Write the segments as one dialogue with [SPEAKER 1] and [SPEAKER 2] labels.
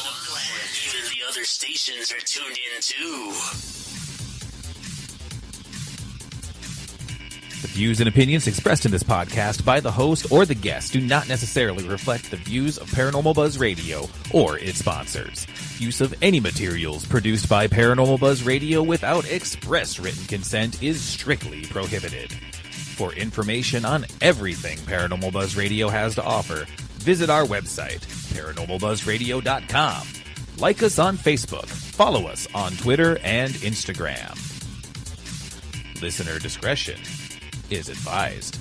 [SPEAKER 1] Even the other stations are tuned in too.
[SPEAKER 2] The views and opinions expressed in this podcast by the host or the guest do not necessarily reflect the views of Paranormal Buzz Radio or its sponsors. Use of any materials produced by Paranormal Buzz Radio without express written consent is strictly prohibited. For information on everything Paranormal Buzz Radio has to offer, visit our website, paranormalbuzzradio.com. Like us on Facebook, follow us on Twitter and Instagram. Listener discretion is advised.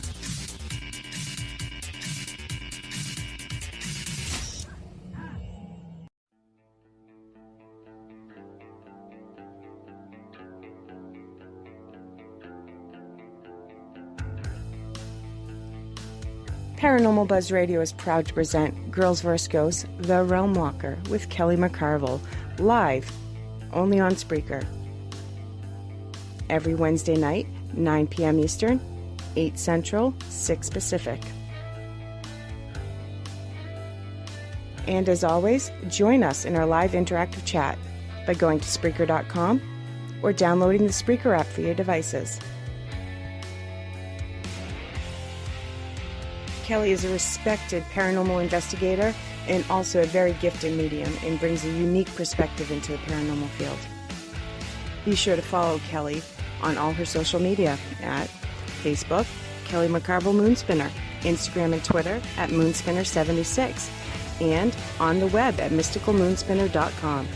[SPEAKER 3] Paranormal Buzz Radio is proud to present Girls vs. Ghosts, The Realm Walker with Kelly McCarville, live, only on Spreaker. Every Wednesday night, 9 p.m. Eastern, 8 Central, 6 Pacific. And as always, join us in our live interactive chat by going to Spreaker.com or downloading the Spreaker app for your devices. Kelly is a respected paranormal investigator and also a very gifted medium and brings a unique perspective into the paranormal field. Be sure to follow Kelly on all her social media at Facebook, Kelly McCarville Moonspinner, Instagram and Twitter at Moonspinner76, and on the web at mysticalmoonspinner.com.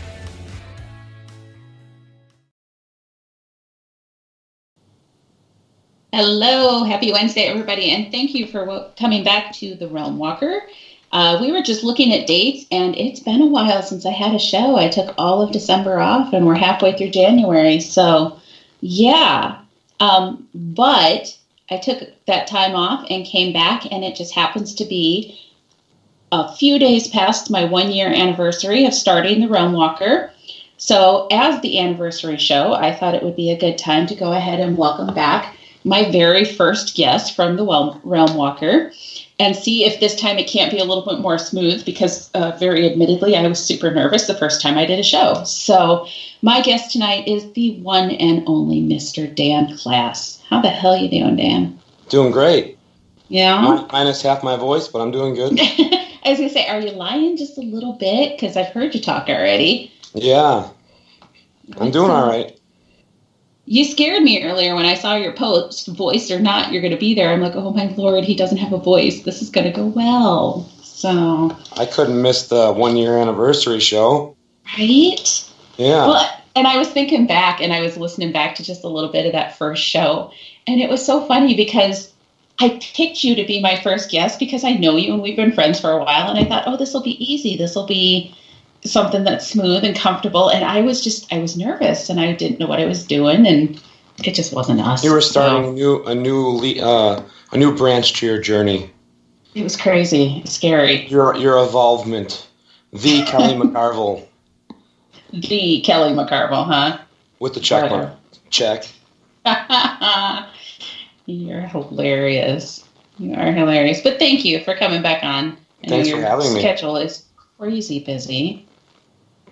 [SPEAKER 4] Hello, happy Wednesday, everybody, and thank you for coming back to The Realm Walker. We were just looking at dates, and it's been a while since I had a show. I took all of December off, and we're halfway through January, so yeah. But I took that time off and came back, and it just happens to be a few days past my 1-year anniversary of starting The Realm Walker. So as the anniversary show, I thought it would be a good time to go ahead and welcome back my very first guest from the Realm Walker, and see if this time it can't be a little bit more smooth, because very admittedly, I was super nervous the first time I did a show. So my guest tonight is the one and only Mr. Dan Klaes. How the hell you doing, Dan?
[SPEAKER 5] Doing great.
[SPEAKER 4] Yeah?
[SPEAKER 5] Minus half my voice, but I'm doing good.
[SPEAKER 4] I was going to say, are you lying just a little bit? Because I've heard you talk already.
[SPEAKER 5] Yeah. I'm doing all right.
[SPEAKER 4] You scared me earlier when I saw your post, voice or not, you're going to be there. I'm like, oh my Lord, he doesn't have a voice. This is going to go well. So
[SPEAKER 5] I couldn't miss the 1-year anniversary show.
[SPEAKER 4] Right?
[SPEAKER 5] Yeah.
[SPEAKER 4] Well, and I was thinking back, and I was listening back to just a little bit of that first show. And it was so funny because I picked you to be my first guest because I know you and we've been friends for a while. And I thought, oh, this will be easy. This will be something that's smooth and comfortable, and I was nervous, and I didn't know what I was doing, and it just wasn't us.
[SPEAKER 5] You were starting a new branch to your journey.
[SPEAKER 4] It was crazy, scary.
[SPEAKER 5] Your involvement, the Kelly McCarville.
[SPEAKER 4] The Kelly McCarville, huh?
[SPEAKER 5] With the check mark. Check.
[SPEAKER 4] You're hilarious. You are hilarious. But thank you for coming back on.
[SPEAKER 5] Thanks for having me.
[SPEAKER 4] Your schedule is crazy busy.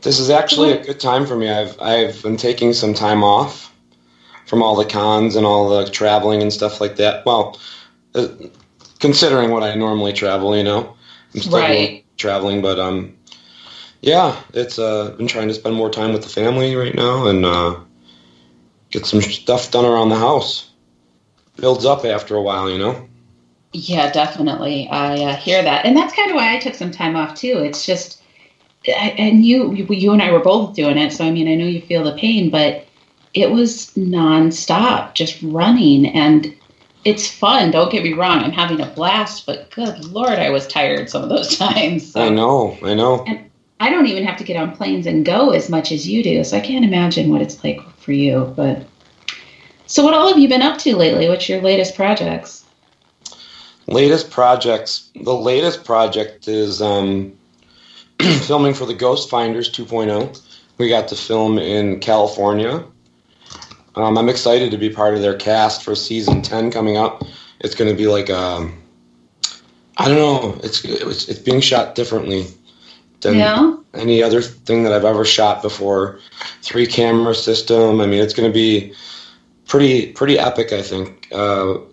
[SPEAKER 5] This is actually a good time for me. I've been taking some time off from all the cons and all the traveling and stuff like that. Well, considering what I normally travel, I'm still traveling, but yeah, it's been trying to spend more time with the family right now and get some stuff done around the house. Builds up after a while,
[SPEAKER 4] Yeah, definitely. I hear that, and that's kind of why I took some time off too. It's just. And you and I were both doing it, so I mean, I know you feel the pain, but it was nonstop, just running, and it's fun. Don't get me wrong; I'm having a blast, but good Lord, I was tired some of those times. So.
[SPEAKER 5] I know.
[SPEAKER 4] And I don't even have to get on planes and go as much as you do, so I can't imagine what it's like for you. But so, what all have you been up to lately? What's your latest projects?
[SPEAKER 5] The latest project is filming for the Ghost Finders 2.0. We got to film in California. I'm excited to be part of their cast for season 10 coming up. It's going to be like I don't know. It's being shot differently. than any other thing that I've ever shot before. 3-camera system. I mean, it's going to be pretty epic, I think. The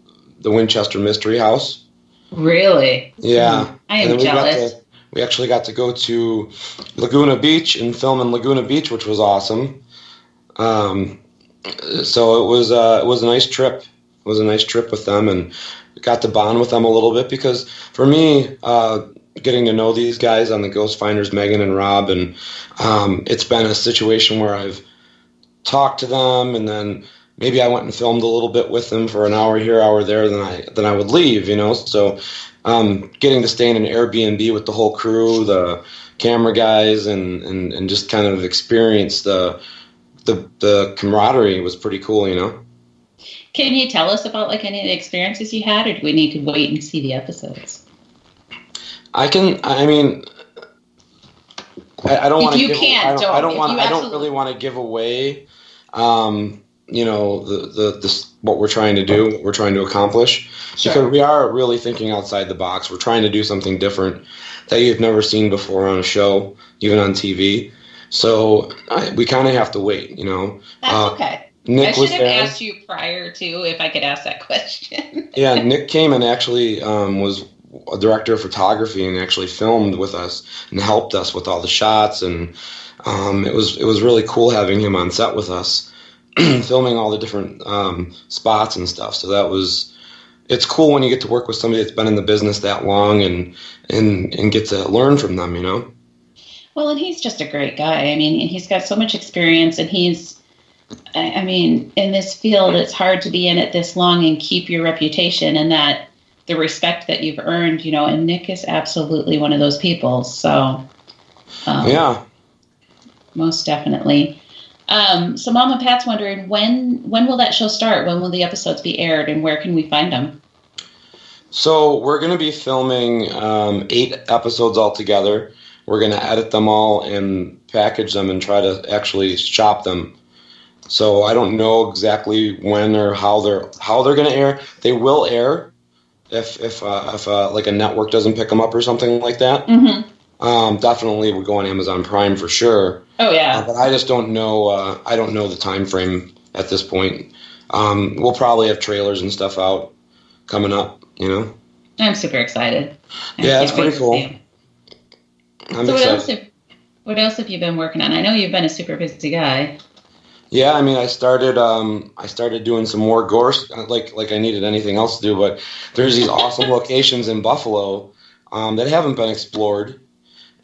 [SPEAKER 5] Winchester Mystery House. Really? Yeah.
[SPEAKER 4] I am jealous.
[SPEAKER 5] We actually got to go to Laguna Beach and film in Laguna Beach, which was awesome. So it was a nice trip. It was a nice trip with them, and got to bond with them a little bit, because for me, getting to know these guys on the Ghost Finders, Megan and Rob, and it's been a situation where I've talked to them, and then maybe I went and filmed a little bit with them for an hour here, hour there, then I would leave, you know. So getting to stay in an Airbnb with the whole crew, the camera guys, and just kind of experience the camaraderie was pretty cool, you know.
[SPEAKER 4] Can you tell us about like any of the experiences you had, or do we need to wait and see the episodes? I don't
[SPEAKER 5] want to.
[SPEAKER 4] I
[SPEAKER 5] don't really want to give away, you know, the what we're trying to do, what we're trying to accomplish, because we are really thinking outside the box. We're trying to do something different that you've never seen before on a show, even on TV. So we kind of have to wait, you know.
[SPEAKER 4] That's okay.
[SPEAKER 5] Nick
[SPEAKER 4] I should have
[SPEAKER 5] there.
[SPEAKER 4] asked you prior to if I could ask that question.
[SPEAKER 5] Yeah, Nick came and actually was a director of photography and actually filmed with us and helped us with all the shots, and it was really cool having him on set with us, filming all the different spots and stuff. So it's cool when you get to work with somebody that's been in the business that long and get to learn from them, you know.
[SPEAKER 4] Well, and he's just a great guy. I mean, he's got so much experience, and I mean, in this field, it's hard to be in it this long and keep your reputation and that the respect that you've earned, you know, and Nick is absolutely one of those people. So,
[SPEAKER 5] yeah,
[SPEAKER 4] most definitely. So Mama Pat's wondering, when will that show start? When will the episodes be aired, and where can we find them?
[SPEAKER 5] So we're going to be filming 8 episodes altogether. We're going to edit them all and package them and try to actually shop them. So I don't know exactly when or how they're going to air. They will air if like a network doesn't pick them up or something like that. Mm-hmm. Definitely would go on Amazon Prime for sure.
[SPEAKER 4] Oh yeah.
[SPEAKER 5] But I just don't know. I don't know the time frame at this point. We'll probably have trailers and stuff out coming up. You know.
[SPEAKER 4] I'm super excited.
[SPEAKER 5] Yeah, it's pretty cool. I'm excited.
[SPEAKER 4] What else have you been working on? I know you've been a super busy guy.
[SPEAKER 5] Yeah, I mean, I started doing some more gore, like I needed anything else to do, but there's these awesome locations in Buffalo that haven't been explored,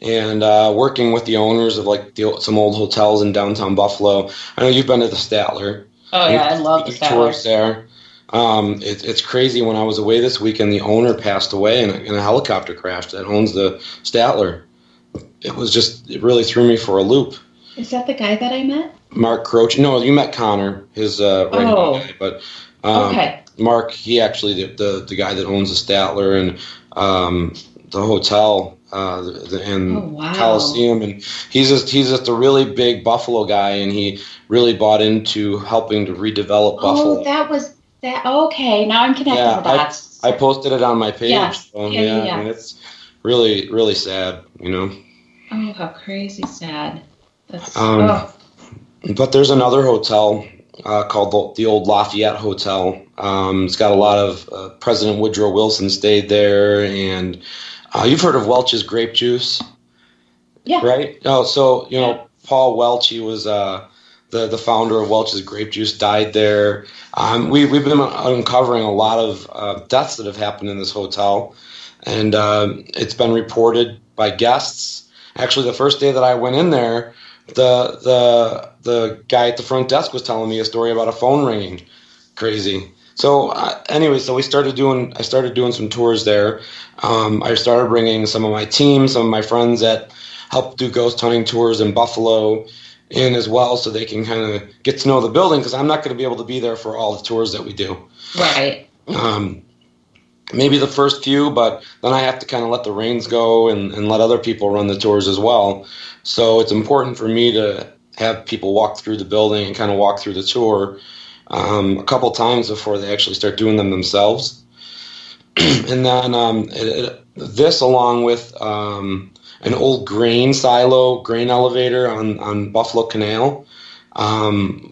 [SPEAKER 5] and working with the owners of like some old hotels in downtown Buffalo. I know you've been to the Statler.
[SPEAKER 4] Oh yeah, I love the Statler.
[SPEAKER 5] Tours there. It's crazy. When I was away this weekend, the owner passed away in a helicopter crash that owns the Statler. It really threw me for a loop.
[SPEAKER 4] Is that the guy that I met?
[SPEAKER 5] Mark Croce. No, you met Connor, his guy. But
[SPEAKER 4] okay.
[SPEAKER 5] Mark, he actually the guy that owns the Statler and the hotel and Coliseum, and he's just a really big Buffalo guy, and he really bought into helping to redevelop Buffalo.
[SPEAKER 4] Oh, that was that. Okay, now I'm connecting the dots.
[SPEAKER 5] I posted it on my page.
[SPEAKER 4] Yes.
[SPEAKER 5] So, yeah. I mean, it's really, really sad, you know.
[SPEAKER 4] Oh, how crazy sad. That's
[SPEAKER 5] But there's another hotel called the Old Lafayette Hotel. It's got a lot of President Woodrow Wilson stayed there, and you've heard of Welch's Grape Juice,
[SPEAKER 4] yeah,
[SPEAKER 5] right? Oh, so you know Paul Welch. He was the founder of Welch's Grape Juice. Died there. We've been uncovering a lot of deaths that have happened in this hotel, and it's been reported by guests. Actually, the first day that I went in there, the guy at the front desk was telling me a story about a phone ringing. Crazy. So anyway, I started doing some tours there. I started bringing some of my team, some of my friends that help do ghost hunting tours in Buffalo in as well, so they can kind of get to know the building, because I'm not going to be able to be there for all the tours that we do.
[SPEAKER 4] Right.
[SPEAKER 5] Maybe the first few, but then I have to kind of let the reins go and let other people run the tours as well. So it's important for me to have people walk through the building and kind of walk through the tour a couple times before they actually start doing them themselves. And then this, along with an old grain silo, grain elevator on Buffalo Canal.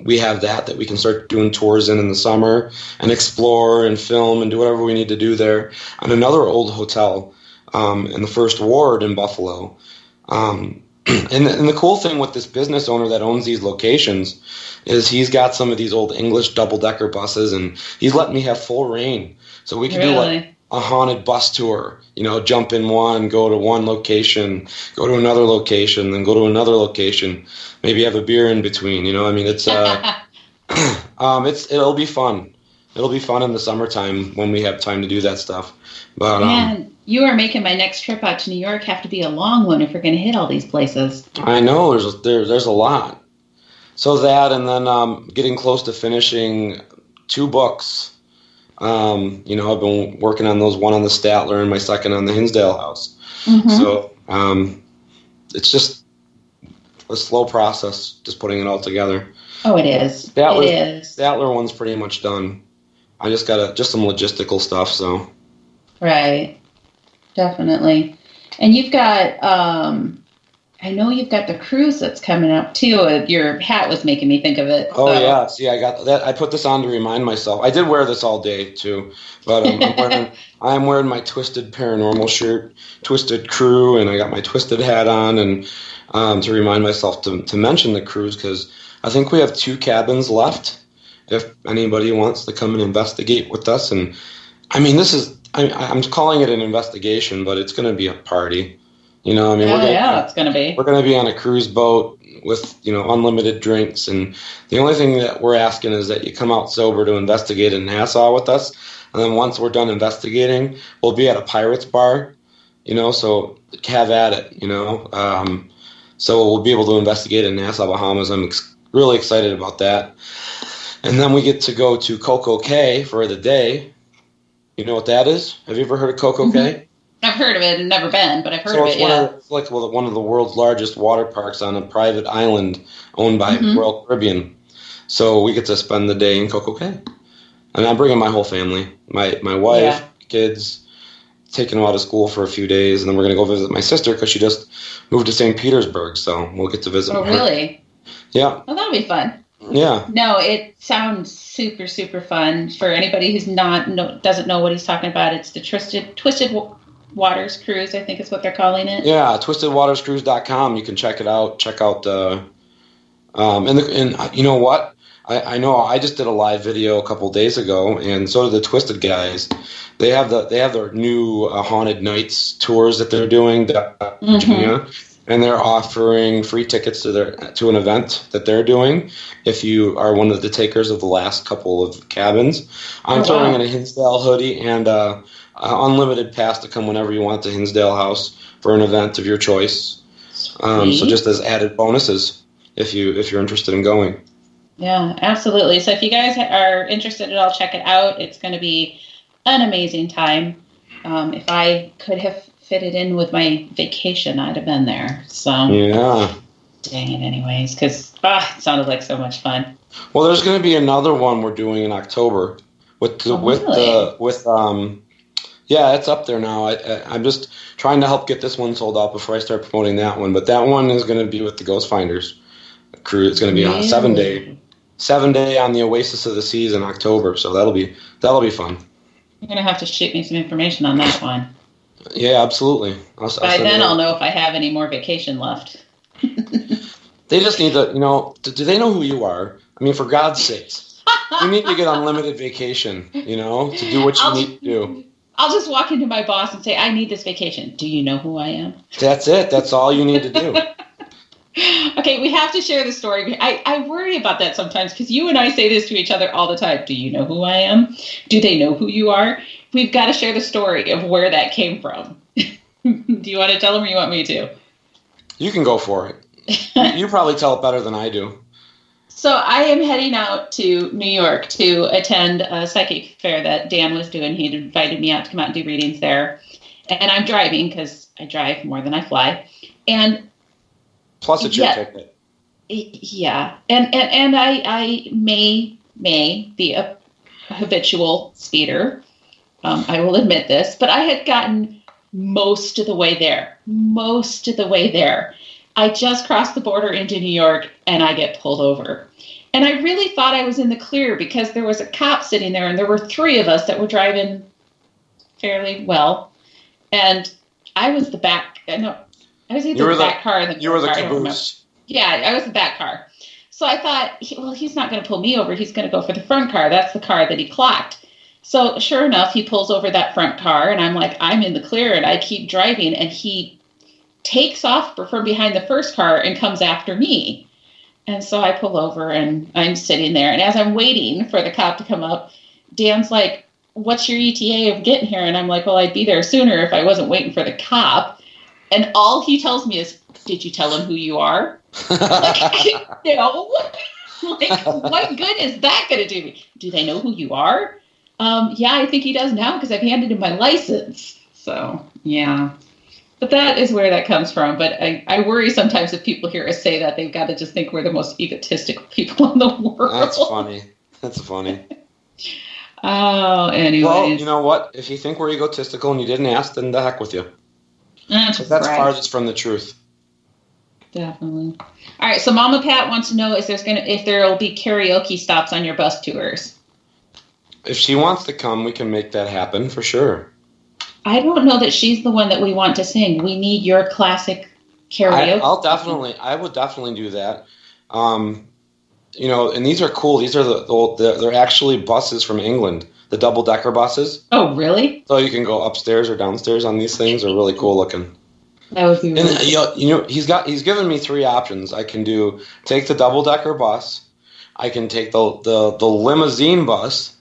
[SPEAKER 5] We have that we can start doing tours in the summer and explore and film and do whatever we need to do there. And another old hotel in the First Ward in Buffalo. And the cool thing with this business owner that owns these locations is he's got some of these old English double-decker buses, and he's letting me have full reign. So we can do like a haunted bus tour, jump in one, go to one location, go to another location, then go to another location, maybe have a beer in between, it's it'll be fun. It'll be fun in the summertime when we have time to do that stuff. But
[SPEAKER 4] man, you are making my next trip out to New York have to be a long one if we're going to hit all these places.
[SPEAKER 5] I know there's a lot. So that, and then getting close to finishing 2 books. I've been working on those, one on the Statler and my second on the Hinsdale house. Mm-hmm. So it's just a slow process, just putting it all together.
[SPEAKER 4] Oh, it is.
[SPEAKER 5] Statler one's pretty much done. I just got some logistical stuff, so.
[SPEAKER 4] Right. Definitely. And you've got, I know you've got the cruise that's coming up too. Your hat was making me think of it.
[SPEAKER 5] So. Oh yeah. See, I got that. I put this on to remind myself. I did wear this all day too, but I'm wearing my Twisted Paranormal shirt, Twisted Crew, and I got my Twisted hat on, and to remind myself to mention the cruise, because I think we have 2 cabins left. If anybody wants to come and investigate with us, and I mean, I'm calling it an investigation, but it's going to be a party. It's going to be. We're going to be on a cruise boat with, unlimited drinks, and the only thing that we're asking is that you come out sober to investigate in Nassau with us, and then once we're done investigating, we'll be at a Pirates bar, so have at it, so we'll be able to investigate in Nassau, Bahamas. I'm really excited about that. And then we get to go to Coco Cay for the day. You know what that is? Have you ever heard of Coco Cay?
[SPEAKER 4] I've heard of it and never been, but I've heard of it,
[SPEAKER 5] It's like one of the world's largest water parks on a private island owned by Royal Caribbean. So we get to spend the day in Coco Cay. And I'm bringing my whole family, my wife, kids, taking them out of school for a few days, and then we're going to go visit my sister because she just moved to St. Petersburg, so we'll get to visit her.
[SPEAKER 4] Oh, really?
[SPEAKER 5] Yeah.
[SPEAKER 4] Well, that'll be fun.
[SPEAKER 5] Yeah.
[SPEAKER 4] No, it sounds super, super fun. For anybody who's doesn't know what he's talking about, it's the Twisted Waters Cruise, I think is what they're calling it.
[SPEAKER 5] Yeah, twistedwaterscruise.com. You can check it out. Check out and you know what? I know I just did a live video a couple days ago, and so did the Twisted guys. They have their new Haunted Nights tours that they're doing, Virginia. And they're offering free tickets to an event that they're doing if you are one of the takers of the last couple of cabins. I'm throwing in a Hinsdale hoodie and unlimited pass to come whenever you want to Hinsdale House for an event of your choice. So just as added bonuses if you're interested in going.
[SPEAKER 4] Yeah, absolutely. So if you guys are interested at all, check it out. It's going to be an amazing time. If I could have fitted in with my vacation, I'd have been there. So
[SPEAKER 5] yeah,
[SPEAKER 4] dang it, anyways, because it sounded like so much fun.
[SPEAKER 5] Well, there's going to be another one we're doing in October it's up there now. I'm just trying to help get this one sold out before I start promoting that one. But that one is going to be with the Ghost Finders crew. It's going to be on a 7-day on the Oasis of the Seas in October. So that'll be fun.
[SPEAKER 4] You're going to have to shoot me some information on that one.
[SPEAKER 5] Yeah, absolutely.
[SPEAKER 4] By then I'll know if I have any more vacation left.
[SPEAKER 5] They just need to, do they know who you are? I mean, for God's sakes, you need to get unlimited vacation, to do what you need to do.
[SPEAKER 4] I'll just walk into my boss and say, I need this vacation. Do you know who I am?
[SPEAKER 5] That's it. That's all you need to do.
[SPEAKER 4] Okay, we have to share the story. I worry about that sometimes because you and I say this to each other all the time. Do you know who I am? Do they know who you are? We've got to share the story of where that came from. Do you want to tell them or you want me to?
[SPEAKER 5] You can go for it. You probably tell it better than I do.
[SPEAKER 4] So I am heading out to New York to attend a psychic fair that Dan was doing. He invited me out to come out and do readings there. And I'm driving because I drive more than I fly. And
[SPEAKER 5] plus it's your ticket.
[SPEAKER 4] Yeah. And I may be a habitual speeder. I will admit this. But I had gotten most of the way there. Most of the way there. I just crossed the border into New York and I get pulled over. And I really thought I was in the clear because there was a cop sitting there and there were 3 of us that were driving fairly well. And I was the back. No, I was either the back car or the
[SPEAKER 5] You were the
[SPEAKER 4] car,
[SPEAKER 5] caboose.
[SPEAKER 4] Yeah, I was the back car. So I thought, he's not going to pull me over. He's going to go for the front car. That's the car that he clocked. So sure enough, he pulls over that front car and I'm like, I'm in the clear and I keep driving and he takes off from behind the first car and comes after me. And so I pull over and I'm sitting there. And as I'm waiting for the cop to come up, Dan's like, what's your ETA of getting here? And I'm like, well, I'd be there sooner if I wasn't waiting for the cop. And all he tells me is, did you tell him who you are? Like, no. Like, what good is that going to do me? Do they know who you are? Yeah, I think he does now because I've handed him my license. So, yeah. But that is where that comes from. But I worry sometimes if people hear us say that, they've got to just think we're the most egotistical people in the world.
[SPEAKER 5] That's funny. That's funny.
[SPEAKER 4] Oh, anyway.
[SPEAKER 5] Well, you know what? If you think we're egotistical and you didn't ask, then the heck with you.
[SPEAKER 4] That's
[SPEAKER 5] right. Farthest from the truth.
[SPEAKER 4] Definitely. All right. So Mama Pat wants to know if there will be karaoke stops on your bus tours.
[SPEAKER 5] If she wants to come, we can make that happen for sure.
[SPEAKER 4] I don't know that she's the one that we want to sing. We need your classic karaoke.
[SPEAKER 5] I would definitely do that. You know, and these are cool. These are they're actually buses from England, the double-decker buses.
[SPEAKER 4] Oh, really?
[SPEAKER 5] So you can go upstairs or downstairs on these things. They're really cool looking.
[SPEAKER 4] That would be really
[SPEAKER 5] cool. You know, he's given me 3 options. I can take the double-decker bus, I can take the limousine bus,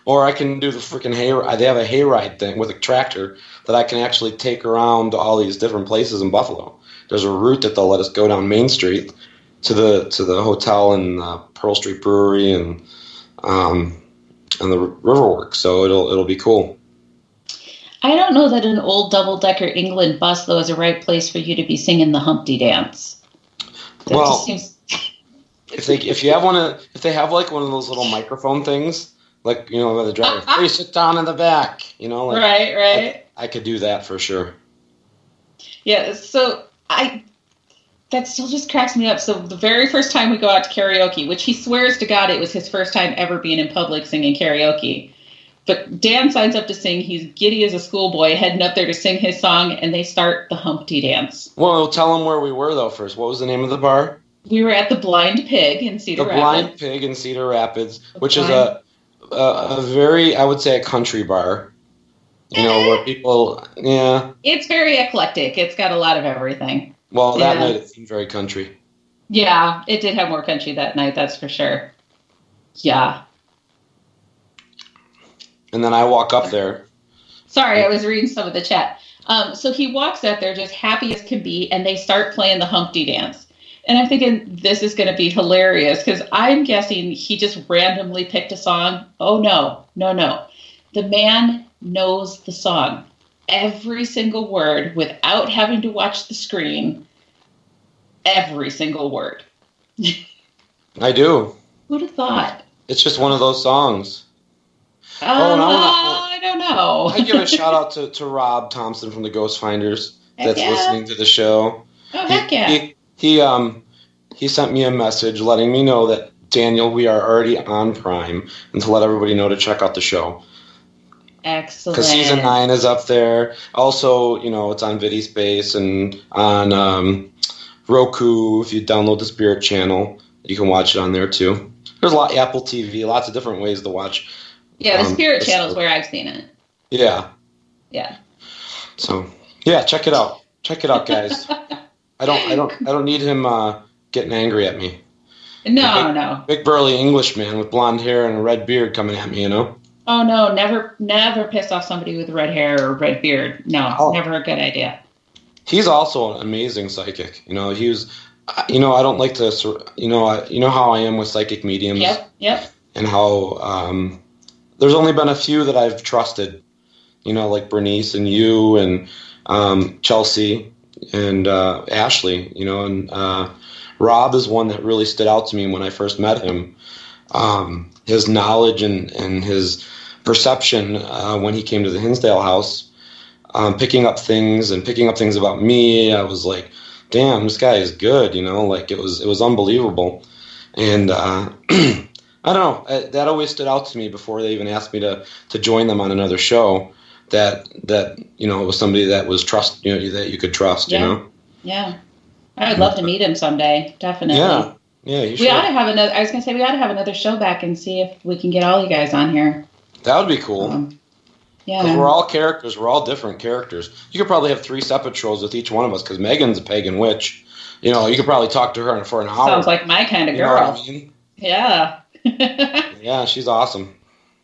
[SPEAKER 5] or I can do the freaking hayride. They have a hayride thing with a tractor that I can actually take around to all these different places in Buffalo. There's a route that they'll let us go down Main Street to the hotel and Pearl Street Brewery and the Riverworks. So it'll be cool.
[SPEAKER 4] I don't know that an old double-decker England bus though is the right place for you to be singing the Humpty Dance. That
[SPEAKER 5] well,
[SPEAKER 4] just seems...
[SPEAKER 5] if they have like one of those little microphone things. Like, you know, where the driver, please sit down in the back, you know. Like,
[SPEAKER 4] right.
[SPEAKER 5] I could do that for sure.
[SPEAKER 4] Yeah, so that still just cracks me up. So the very first time we go out to karaoke, which he swears to God it was his first time ever being in public singing karaoke. But Dan signs up to sing. He's giddy as a schoolboy heading up there to sing his song, and they start the Humpty Dance.
[SPEAKER 5] Well, tell him where we were, though, first. What was the name of the bar?
[SPEAKER 4] We were at the Blind Pig in Cedar Rapids.
[SPEAKER 5] The Blind Pig in Cedar Rapids, which is a very, I would say, a country bar. You know, where people, yeah.
[SPEAKER 4] It's very eclectic. It's got a lot of everything.
[SPEAKER 5] Well, that night it seemed very country.
[SPEAKER 4] Yeah, it did have more country that night, that's for sure. Yeah.
[SPEAKER 5] And then I walk up there.
[SPEAKER 4] Sorry, I was reading some of the chat. So he walks up there just happy as can be, and they start playing the Humpty Dance. And I'm thinking, this is going to be hilarious, because I'm guessing he just randomly picked a song. Oh, no. The man knows the song. Every single word, without having to watch the screen. Every single word.
[SPEAKER 5] I do.
[SPEAKER 4] Who'd have thought?
[SPEAKER 5] It's just one of those songs.
[SPEAKER 4] I don't know.
[SPEAKER 5] I give a shout out to Rob Thompson from the Ghost Finders that's listening to the show.
[SPEAKER 4] Oh, heck yeah.
[SPEAKER 5] He sent me a message letting me know that, Daniel, we are already on Prime, and to let everybody know to check out the show.
[SPEAKER 4] Excellent.
[SPEAKER 5] Because Season 9 is up there. Also, you know, it's on VidiSpace and on Roku. If you download the Spirit channel, you can watch it on there too. There's a lot, Apple TV, lots of different ways to watch.
[SPEAKER 4] Yeah, the Spirit channel is where I've seen it.
[SPEAKER 5] Yeah.
[SPEAKER 4] Yeah.
[SPEAKER 5] So, yeah, check it out. Check it out, guys. I don't need him getting angry at me.
[SPEAKER 4] No.
[SPEAKER 5] Big burly Englishman with blonde hair and a red beard coming at me, you know?
[SPEAKER 4] Oh, no, never piss off somebody with red hair or red beard. No, Never a good idea.
[SPEAKER 5] He's also an amazing psychic. You know, he was, you know, I don't like to, you know how I am with psychic mediums.
[SPEAKER 4] Yep.
[SPEAKER 5] And how there's only been a few that I've trusted, you know, like Bernice and you and Chelsea and Ashley, you know, and Rob is one that really stood out to me when I first met him. His knowledge and his perception when he came to the Hinsdale house picking up things about me. I was like, damn, this guy is good, like it was unbelievable. And I don't know, that always stood out to me before they even asked me to join them on another show, that it was somebody that was that you could trust,
[SPEAKER 4] Yeah. I would love to meet him someday, definitely.
[SPEAKER 5] Yeah, you should.
[SPEAKER 4] We ought to have another, I was going to say, we ought to have another show back and see if we can get all you guys on here.
[SPEAKER 5] That would be cool.
[SPEAKER 4] Yeah.
[SPEAKER 5] Because we're all characters. We're all different characters. You could probably have 3 separate shows with each one of us, because Megan's a pagan witch. You could probably talk to her for an hour.
[SPEAKER 4] Sounds like my kind of girl.
[SPEAKER 5] You know what I mean?
[SPEAKER 4] Yeah.
[SPEAKER 5] Yeah, she's awesome.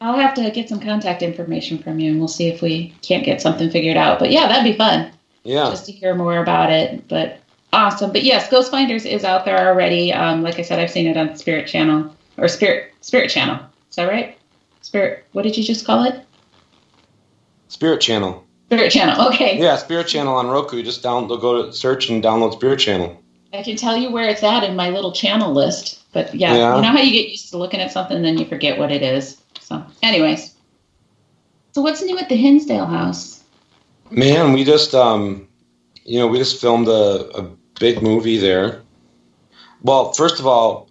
[SPEAKER 4] I'll have to get some contact information from you, and we'll see if we can't get something figured out. But yeah, that'd be fun.
[SPEAKER 5] Yeah.
[SPEAKER 4] Just to hear more about it. But awesome. But yes, Ghost Finders is out there already. Like I said, I've seen it on Spirit Channel. Or Spirit Channel. Is that right? Spirit, what did you just call it?
[SPEAKER 5] Spirit Channel.
[SPEAKER 4] Spirit Channel, okay.
[SPEAKER 5] Yeah, Spirit Channel on Roku. Just go to search and download Spirit Channel.
[SPEAKER 4] I can tell you where it's at in my little channel list. But yeah, you know how you get used to looking at something and then you forget what it is. So anyways. So what's new at the Hinsdale house?
[SPEAKER 5] Man, we just we just filmed a big movie there. Well, first of all,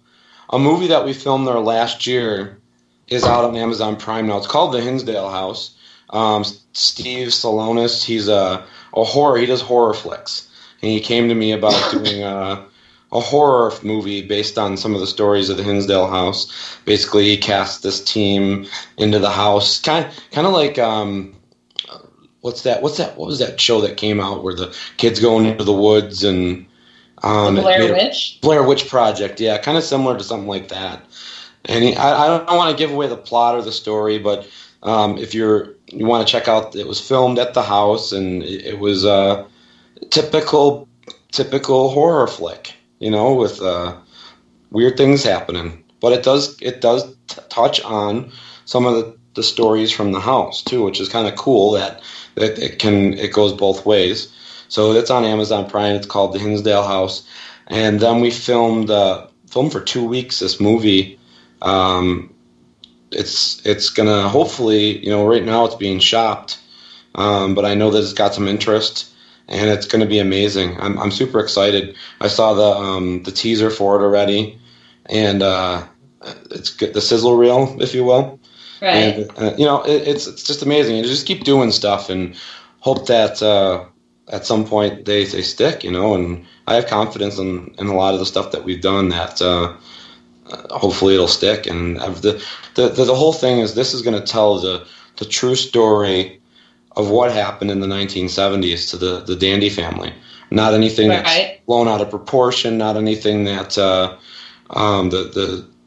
[SPEAKER 5] a movie that we filmed there last year is out on Amazon Prime now. It's called The Hinsdale House. Steve Salonis, he's a horror. He does horror flicks, and he came to me about doing a horror movie based on some of the stories of the Hinsdale house. Basically, he cast this team into the house, kind of like what was that show that came out where the kids go into the woods and
[SPEAKER 4] Blair
[SPEAKER 5] Witch Project, yeah, kind of similar to something like that. And I don't want to give away the plot or the story, but if you want to check out, it was filmed at the house, and it was a typical horror flick, with weird things happening. But it does touch on some of the stories from the house too, which is kind of cool that it goes both ways. So it's on Amazon Prime. It's called The Hinsdale House, and then we filmed for 2 weeks this movie. It's gonna hopefully, right now it's being shopped, but I know that it's got some interest, and it's gonna be amazing. I'm super excited. I saw the teaser for it already, and it's good, the sizzle reel, if you will.
[SPEAKER 4] Right.
[SPEAKER 5] And it's just amazing. You just keep doing stuff and hope that at some point they stick. And I have confidence in a lot of the stuff that we've done that. Hopefully it'll stick, and the whole thing is this is going to tell the true story of what happened in the 1970s to the Dandy family. Not anything that's blown out of proportion, not anything that the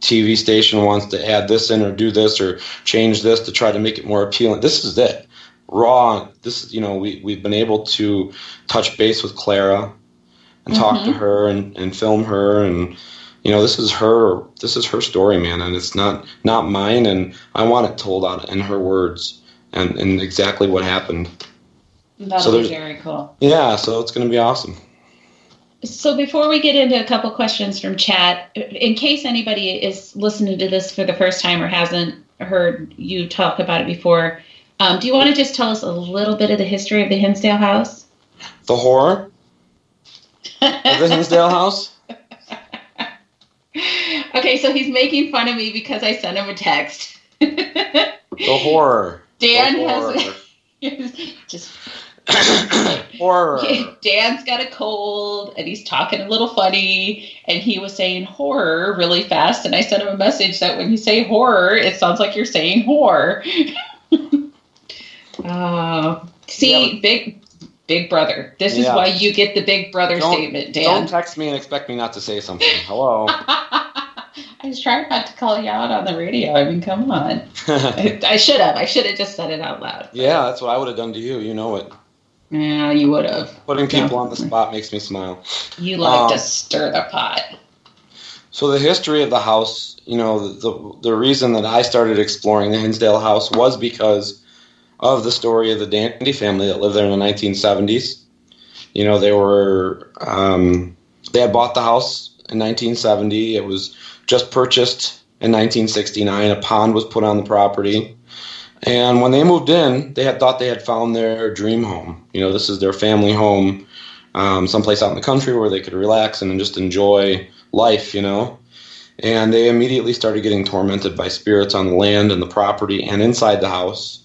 [SPEAKER 5] TV station wants to add this in or do this or change this to try to make it more appealing. This is it. Raw. This is, we've been able to touch base with Clara and talk to her and film her, and this is her story, man, and it's not mine, and I want it told out in her words and exactly what happened.
[SPEAKER 4] That'll be very cool.
[SPEAKER 5] Yeah, so it's going to be awesome.
[SPEAKER 4] So before we get into a couple questions from chat, in case anybody is listening to this for the first time or hasn't heard you talk about it before, do you want to just tell us a little bit of the history of the Hinsdale house?
[SPEAKER 5] The horror of the Hinsdale house?
[SPEAKER 4] Okay, so he's making fun of me because I sent him a text.
[SPEAKER 5] The horror.
[SPEAKER 4] Dan
[SPEAKER 5] the horror.
[SPEAKER 4] has just
[SPEAKER 5] horror.
[SPEAKER 4] Dan's got a cold and he's talking a little funny, and he was saying horror really fast, and I sent him a message that when you say horror, it sounds like you're saying whore. Big brother. This is why you get the big brother statement, Dan.
[SPEAKER 5] Don't text me and expect me not to say something. Hello.
[SPEAKER 4] I was trying not to call you out on the radio. I mean, come on. I should have. I should have just said it out loud.
[SPEAKER 5] Yeah, that's what I would have done to you. You know it.
[SPEAKER 4] Yeah, you would have.
[SPEAKER 5] Putting people on the spot makes me smile.
[SPEAKER 4] You like to stir the pot.
[SPEAKER 5] So the history of the house, the reason that I started exploring the Hinsdale house was because of the story of the Dandy family that lived there in the 1970s. They had bought the house in 1970. It was just purchased in 1969. A pond was put on the property. And when they moved in, they had thought they had found their dream home. This is their family home, someplace out in the country where they could relax and just enjoy life, And they immediately started getting tormented by spirits on the land and the property and inside the house,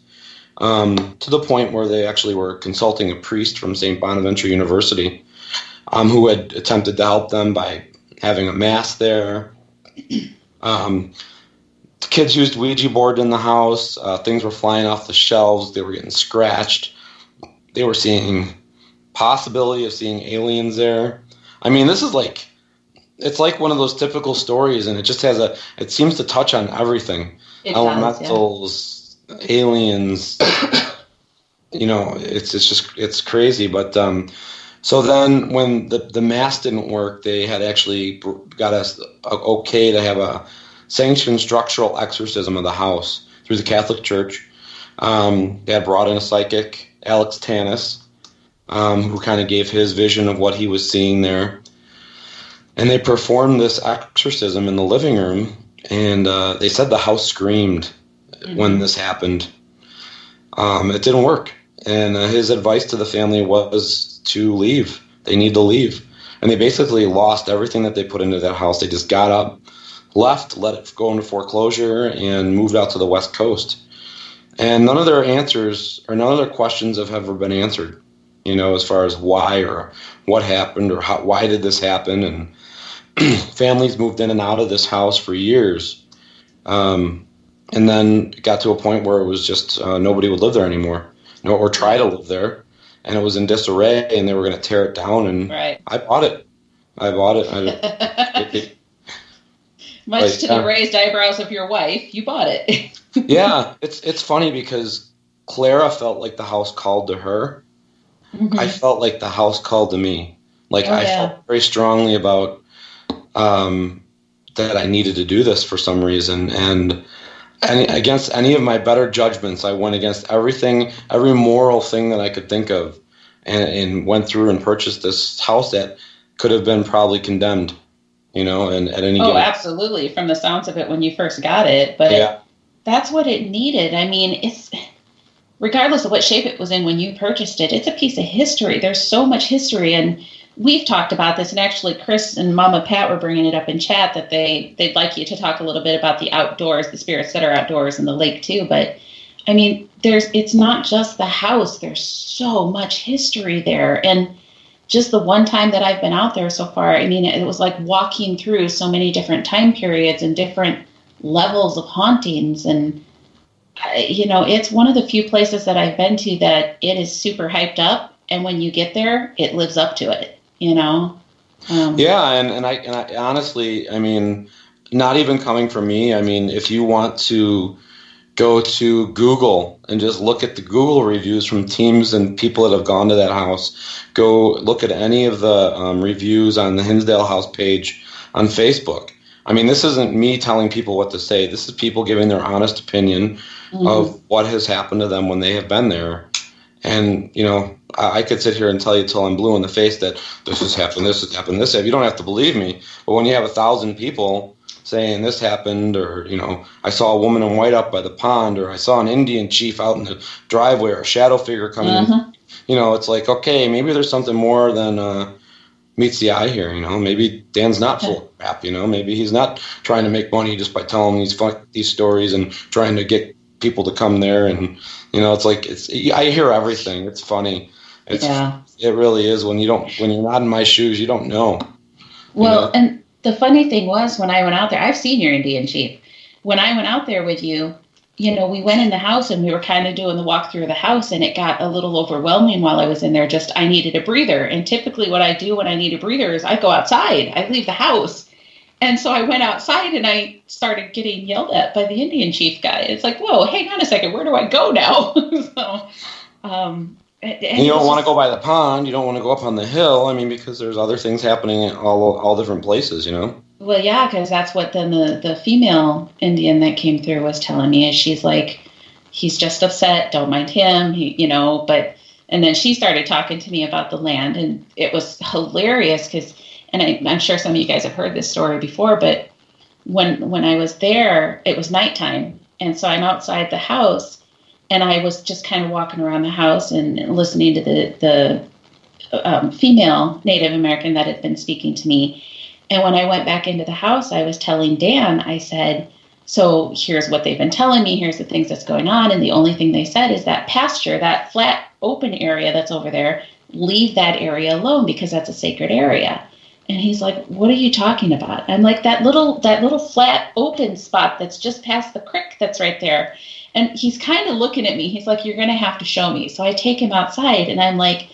[SPEAKER 5] to the point where they actually were consulting a priest from St. Bonaventure University, who had attempted to help them by having a mass there. The kids used Ouija board in the house. Things were flying off the shelves. They were getting scratched. They were seeing possibility of seeing aliens there. I mean, this is it's like one of those typical stories, and it just it seems to touch on everything. Elementals, aliens, it's crazy. But so then when the mass didn't work, they had actually got us okay to have a sanctioned structural exorcism of the house through the Catholic Church. They had brought in a psychic, Alex Tanis, who kind of gave his vision of what he was seeing there. And they performed this exorcism in the living room, and they said the house screamed when this happened. It didn't work. And his advice to the family was to leave. They need to leave. And they basically lost everything that they put into that house. They just got up, left, let it go into foreclosure, and moved out to the West Coast. And none of their answers or none of their questions have ever been answered, as far as why or what happened or why did this happen. And families moved in and out of this house for years. And then it got to a point where it was just nobody would live there anymore, or try to live there. And it was in disarray, and they were going to tear it down. And
[SPEAKER 4] right.
[SPEAKER 5] I bought it.
[SPEAKER 4] Much to the raised eyebrows of your wife, you bought it.
[SPEAKER 5] Yeah, it's funny because Clara felt like the house called to her. Mm-hmm. I felt like the house called to me. I felt very strongly about that I needed to do this for some reason. And against any of my better judgments, I went against everything, every moral thing that I could think of, and went through and purchased this house that could have been probably condemned. And at any given.
[SPEAKER 4] Absolutely, from the sounds of it when you first got it. But that's what it needed. I mean, it's regardless of what shape it was in when you purchased it, it's a piece of history. There's so much history, and we've talked about this, and actually Chris and Mama Pat were bringing it up in chat that they'd like you to talk a little bit about the outdoors, the spirits that are outdoors, and the lake too. But I mean, it's not just the house. There's so much history there, and just the one time that I've been out there so far, I mean, it was like walking through so many different time periods and different levels of hauntings. And, it's one of the few places that I've been to that it is super hyped up. And when you get there, it lives up to it, And I honestly, I mean, not even coming from me. I mean, if you want to go to Google and just look at the Google reviews from teams and people that have gone to that house. Go look at any of the reviews on the Hinsdale house page on Facebook. I mean, this isn't me telling people what to say. This is people giving their honest opinion of what has happened to them when they have been there. And, I could sit here and tell you till I'm blue in the face that this has happened, this has happened, this has happened. You don't have to believe me. But when you have 1,000 people saying this happened, or, I saw a woman in white up by the pond, or I saw an Indian chief out in the driveway, or a shadow figure coming in. It's like, okay, maybe there's something more than meets the eye here. Maybe Dan's not full of crap. Maybe he's not trying to make money just by telling these stories and trying to get people to come there. And, I hear everything. It's funny. It really is. When you're not in my shoes, you don't know. Well, and the funny thing was, when I went out there, I've seen your Indian chief. When I went out there with you, we went in the house and we were kind of doing the walk through the house, and it got a little overwhelming while I was in there. I needed a breather. And typically what I do when I need a breather is I go outside. I leave the house. And so I went outside and I started getting yelled at by the Indian chief guy. It's like, whoa, hang on a second. Where do I go now?
[SPEAKER 5] And you don't want to go by the pond. You don't want to go up on the hill. I mean, because there's other things happening in all different places,
[SPEAKER 4] Well, yeah, because that's what then the female Indian that came through was telling me. Is she's like, he's just upset. Don't mind him. And then she started talking to me about the land, and it was hilarious because, and I'm sure some of you guys have heard this story before, but when I was there, it was nighttime, and so I'm outside the house. and I was just kind of walking around the house and listening to the female Native American that had been speaking to me. And when I went back into the house, I was telling Dan, I said, so here's what they've been telling me, here's the things that's going on, and the only thing they said is that pasture, that flat open area that's over there, leave that area alone because that's a sacred area. And he's like, what are you talking about? I'm like, that little flat open spot that's just past the creek that's right there. And he's kind of looking at me. He's like, you're going to have to show me. So I take him outside, and I'm like,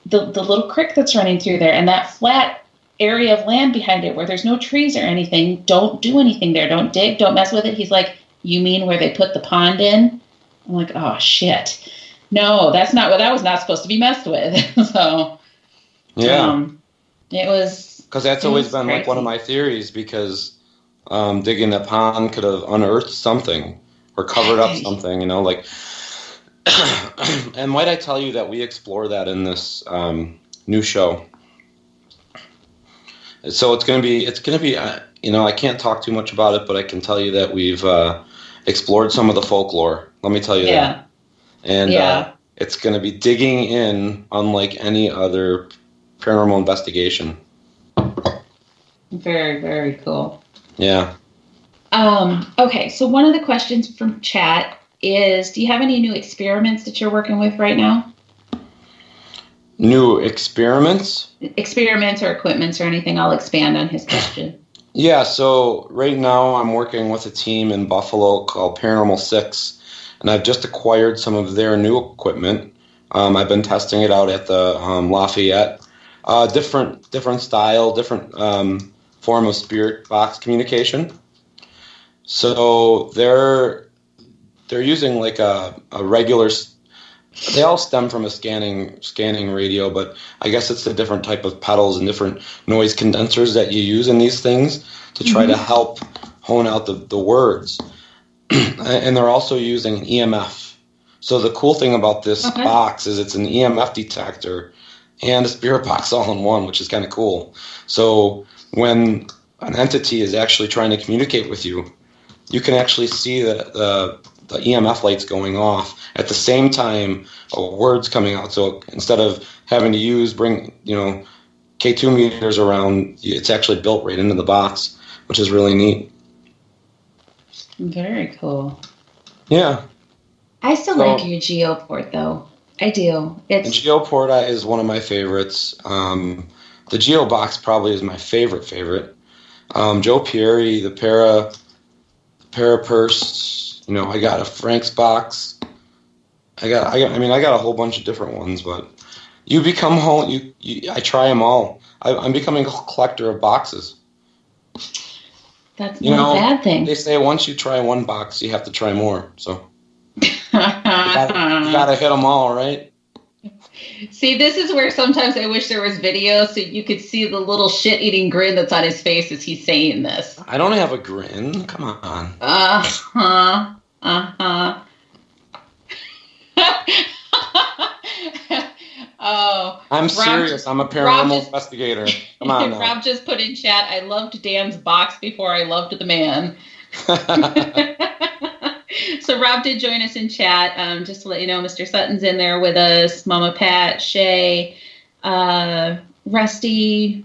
[SPEAKER 4] the little creek that's running through there and that flat area of land behind it where there's no trees or anything, don't do anything there. Don't dig, don't mess with it. He's like, you mean where they put the pond in? I'm like, oh, shit. No, that was not supposed to be messed with. So,
[SPEAKER 5] yeah.
[SPEAKER 4] It was...
[SPEAKER 5] Because that's always been crazy. Like one of my theories, because digging that pond could have unearthed something or covered up something, like... And might I tell you that we explore that in this new show. So it's going to be, I can't talk too much about it, but I can tell you that we've explored some of the folklore. Let me tell you that. And it's going to be digging in unlike any other paranormal investigation.
[SPEAKER 4] Very, very cool.
[SPEAKER 5] Yeah.
[SPEAKER 4] Okay, so one of the questions from chat is, do you have any new experiments that you're working with right now?
[SPEAKER 5] New experiments?
[SPEAKER 4] Experiments or equipments or anything. I'll expand on his question.
[SPEAKER 5] Yeah, so right now I'm working with a team in Buffalo called Paranormal 6, and I've just acquired some of their new equipment. I've been testing it out at the Lafayette. Different style, different form of spirit box communication. So they're using like a regular... They all stem from a scanning radio, but I guess it's the different type of pedals and different noise condensers that you use in these things to try to help hone out the words. And they're also using an EMF. So the cool thing about this box is it's an EMF detector and a spirit box all in one, which is kind of cool. So when an entity is actually trying to communicate with you, you can actually see the EMF lights going off at the same time words coming out. So instead of having to bring K2 meters around, it's actually built right into the box, which is really neat.
[SPEAKER 4] Very cool.
[SPEAKER 5] Yeah.
[SPEAKER 4] I still like your Geoport, though. I do.
[SPEAKER 5] The Geoport is one of my favorites. The Geobox probably is my favorite. Joe Pieri, the Parapurse. I got a Frank's box. I got a whole bunch of different ones, but you become home. I try them all. I'm becoming a collector of boxes.
[SPEAKER 4] That's not a bad thing.
[SPEAKER 5] They say once you try one box, you have to try more. So you gotta hit them all, right?
[SPEAKER 4] See, this is where sometimes I wish there was video so you could see the little shit-eating grin that's on his face as he's saying this.
[SPEAKER 5] I don't have a grin. Come on.
[SPEAKER 4] Oh,
[SPEAKER 5] I'm serious. I'm a paranormal investigator. Come on now.
[SPEAKER 4] Rob just put in chat, I loved Dan's box before I loved the man. So Rob did join us in chat. Just to let you know, Mr. Sutton's in there with us, Mama Pat, Shay, Rusty,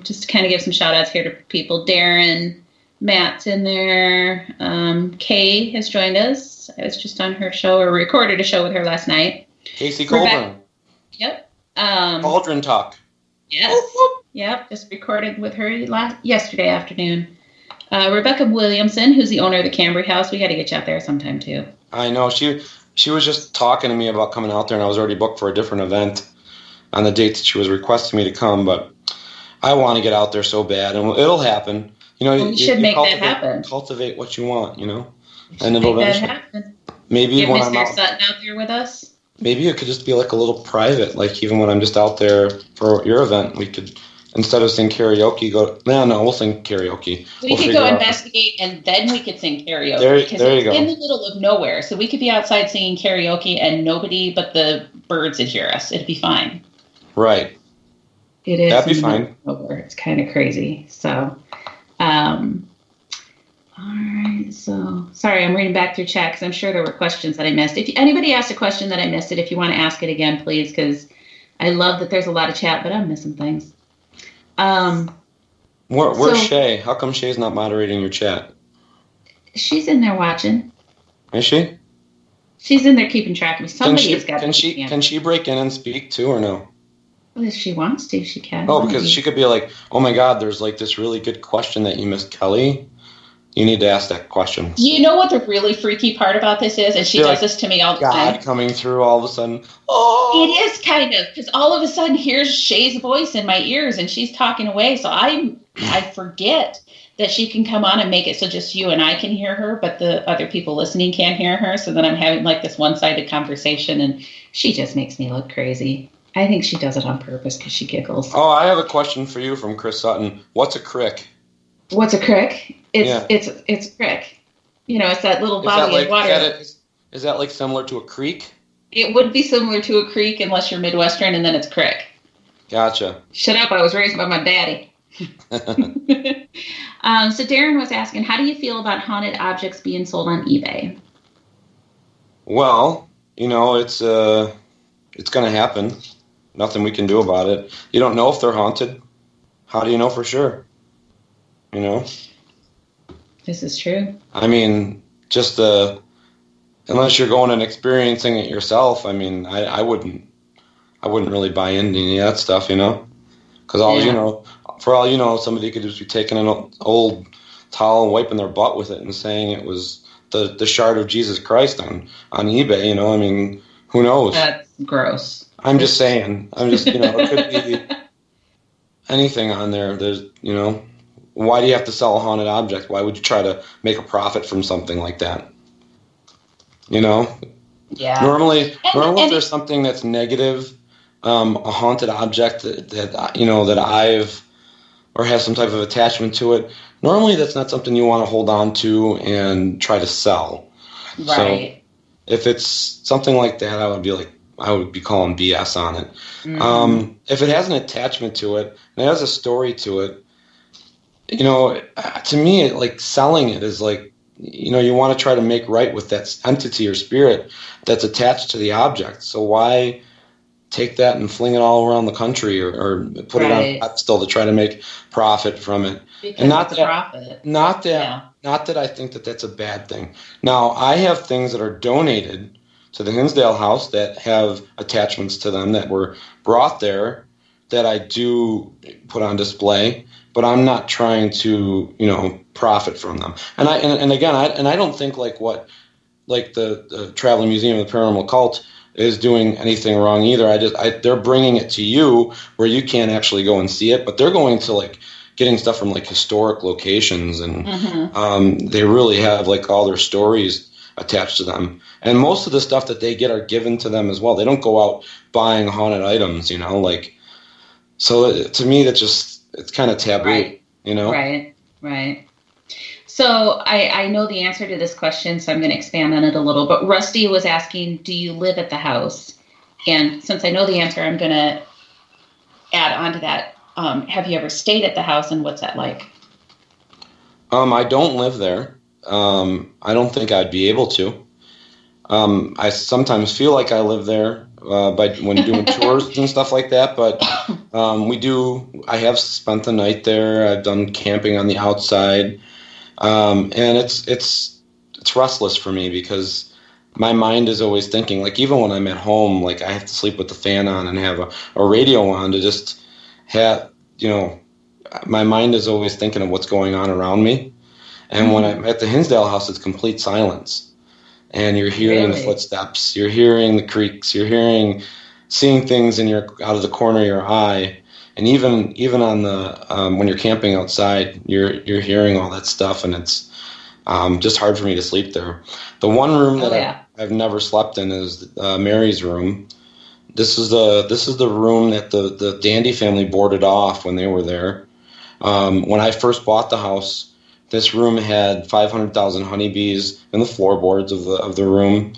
[SPEAKER 4] just to kind of give some shout outs here to people. Darren, Matt's in there. Kay has joined us. I was just on her show, or recorded a show with her last night.
[SPEAKER 5] Casey Colburn.
[SPEAKER 4] Yep.
[SPEAKER 5] Cauldron Talk.
[SPEAKER 4] Yes. Yep. Just recorded with her yesterday afternoon. Rebecca Williamson, who's the owner of the Cambry House. We got to get you out there sometime too. I
[SPEAKER 5] know. She was just talking to me about coming out there, and I was already booked for a different event on the date that she was requesting me to come, but I want to get out there so bad, and it'll happen.
[SPEAKER 4] You should make that happen.
[SPEAKER 5] Cultivate what you want, and it'll eventually happen. Maybe
[SPEAKER 4] get
[SPEAKER 5] when
[SPEAKER 4] Mr.
[SPEAKER 5] I'm out,
[SPEAKER 4] Sutton out there with us.
[SPEAKER 5] Maybe it could just be like a little private, like even when I'm just out there for your event, we could, instead of sing karaoke, we'll sing karaoke.
[SPEAKER 4] We could go investigate, and then we could sing karaoke.
[SPEAKER 5] There you go.
[SPEAKER 4] In the middle of nowhere, so we could be outside singing karaoke, and nobody but the birds would hear us. It'd be fine.
[SPEAKER 5] Right.
[SPEAKER 4] It is.
[SPEAKER 5] That'd be fine.
[SPEAKER 4] Nowhere. It's kind of crazy. So, all right. So, sorry, I'm reading back through chat because I'm sure there were questions that I missed. If anybody asked a question that I missed it, if you want to ask it again, please, because I love that there's a lot of chat, but I'm missing things.
[SPEAKER 5] Where's Shay? How come Shay's not moderating your chat?
[SPEAKER 4] She's in there watching.
[SPEAKER 5] Is she?
[SPEAKER 4] She's in there keeping track of me. Somebody has got
[SPEAKER 5] Can she break in and speak too, or no?
[SPEAKER 4] Well, if she wants to, she can.
[SPEAKER 5] Oh, because she could be like, oh my God, there's like this really good question that you missed, Kelly. You need to ask that question.
[SPEAKER 4] You know what the really freaky part about this is? And she does this to me all the time.
[SPEAKER 5] God coming through all of a sudden. Oh!
[SPEAKER 4] It is kind of, because all of a sudden here's Shay's voice in my ears and she's talking away. So I forget that she can come on and make it so just you and I can hear her, but the other people listening can't hear her. So then I'm having like this one-sided conversation and she just makes me look crazy. I think she does it on purpose because she giggles.
[SPEAKER 5] Oh, I have a question for you from Chris Sutton. What's a crick?
[SPEAKER 4] What's a crick? It's a crick. You know, it's that little body of water.
[SPEAKER 5] Is that like similar to a creek?
[SPEAKER 4] It would be similar to a creek unless you're Midwestern, and then it's crick.
[SPEAKER 5] Gotcha.
[SPEAKER 4] Shut up! I was raised by my daddy. So Darren was asking, how do you feel about haunted objects being sold on eBay?
[SPEAKER 5] Well, you know, it's going to happen. Nothing we can do about it. You don't know if they're haunted. How do you know for sure? You know?
[SPEAKER 4] This is true.
[SPEAKER 5] I mean, just unless you're going and experiencing it yourself, I mean, I wouldn't really buy into any of that stuff, you know? Because for all you know, somebody could just be taking an old towel and wiping their butt with it and saying it was the shard of Jesus Christ on eBay, you know? I mean, who knows?
[SPEAKER 4] That's gross.
[SPEAKER 5] I'm just saying. You know, it could be anything on there. There's, you know, why do you have to sell a haunted object? Why would you try to make a profit from something like that? You know?
[SPEAKER 4] Yeah.
[SPEAKER 5] Normally if there's something that's negative, a haunted object that you know, that I've, or have some type of attachment to it, normally that's not something you want to hold on to and try to sell.
[SPEAKER 4] Right.
[SPEAKER 5] So if it's something like that, I would be calling BS on it. Mm-hmm. If it has an attachment to it, and it has a story to it, you know, to me, like selling it is like, you know, you want to try to make right with that entity or spirit that's attached to the object. So why take that and fling it all around the country or put it on a pedestal to try to make profit from it?
[SPEAKER 4] Because
[SPEAKER 5] and not
[SPEAKER 4] it's
[SPEAKER 5] that,
[SPEAKER 4] a profit.
[SPEAKER 5] Not that I think that that's a bad thing. Now, I have things that are donated to the Hinsdale house that have attachments to them that were brought there that I do put on display, but I'm not trying to, you know, profit from them. And I don't think like the Traveling Museum of the Paranormal Cult is doing anything wrong either. They're bringing it to you where you can't actually go and see it, but they're going to like getting stuff from like historic locations and they really have like all their stories attached to them. And most of the stuff that they get are given to them as well. They don't go out buying haunted items, you know, like, so to me, it's kind of taboo, you know?
[SPEAKER 4] Right. So I know the answer to this question, so I'm going to expand on it a little, but Rusty was asking, do you live at the house? And since I know the answer, I'm going to add on to that. Have you ever stayed at the house and what's that like?
[SPEAKER 5] I don't live there. I don't think I'd be able to. I sometimes feel like I live there when doing tours and stuff like that. But I have spent the night there. I've done camping on the outside, and it's restless for me because my mind is always thinking. Like even when I'm at home, like I have to sleep with the fan on and have a radio on to just have, you know, my mind is always thinking of what's going on around me. And when I'm at the Hinsdale house, it's complete silence. And you're hearing the footsteps, you're hearing the creaks, you're seeing things out of the corner of your eye. And even on the when you're camping outside, you're hearing all that stuff, and it's just hard for me to sleep there. The one room that I've never slept in is Mary's room. This is the room that the Dandy family boarded off when they were there. When I first bought the house, this room had 500,000 honeybees in the floorboards of the room.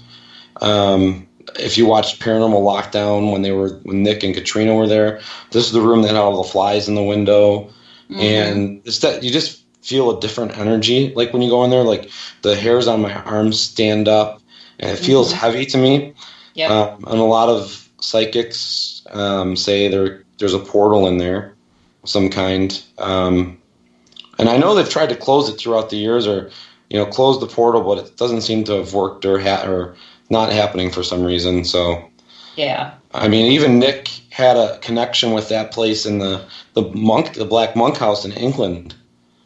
[SPEAKER 5] If you watched Paranormal Lockdown when Nick and Katrina were there, this is the room that had all the flies in the window, and it's that you just feel a different energy. Like when you go in there, like the hairs on my arms stand up, and it feels heavy to me.
[SPEAKER 4] Yep.
[SPEAKER 5] And a lot of psychics say there's a portal in there of some kind. And I know they've tried to close it throughout the years, or close the portal, but it doesn't seem to have worked or not happening for some reason. So
[SPEAKER 4] yeah.
[SPEAKER 5] I mean, even Nick had a connection with that place in the Black Monk House in England,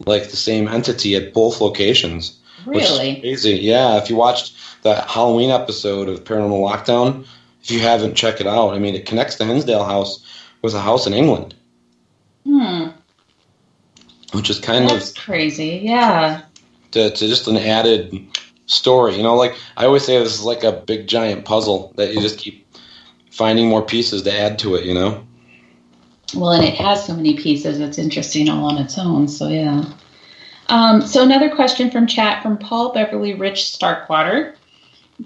[SPEAKER 5] like the same entity at both locations.
[SPEAKER 4] Really?
[SPEAKER 5] Which is crazy. Yeah, if you watched the Halloween episode of Paranormal Lockdown, if you haven't, check it out. I mean, it connects the Hinsdale house with a house in England. Which is
[SPEAKER 4] That's crazy, yeah.
[SPEAKER 5] To just an added story. Like I always say, this is like a big giant puzzle that you just keep finding more pieces to add to it,
[SPEAKER 4] Well, and it has so many pieces, it's interesting all on its own, so yeah. So another question from chat from Paul Beverly Rich Starkwater.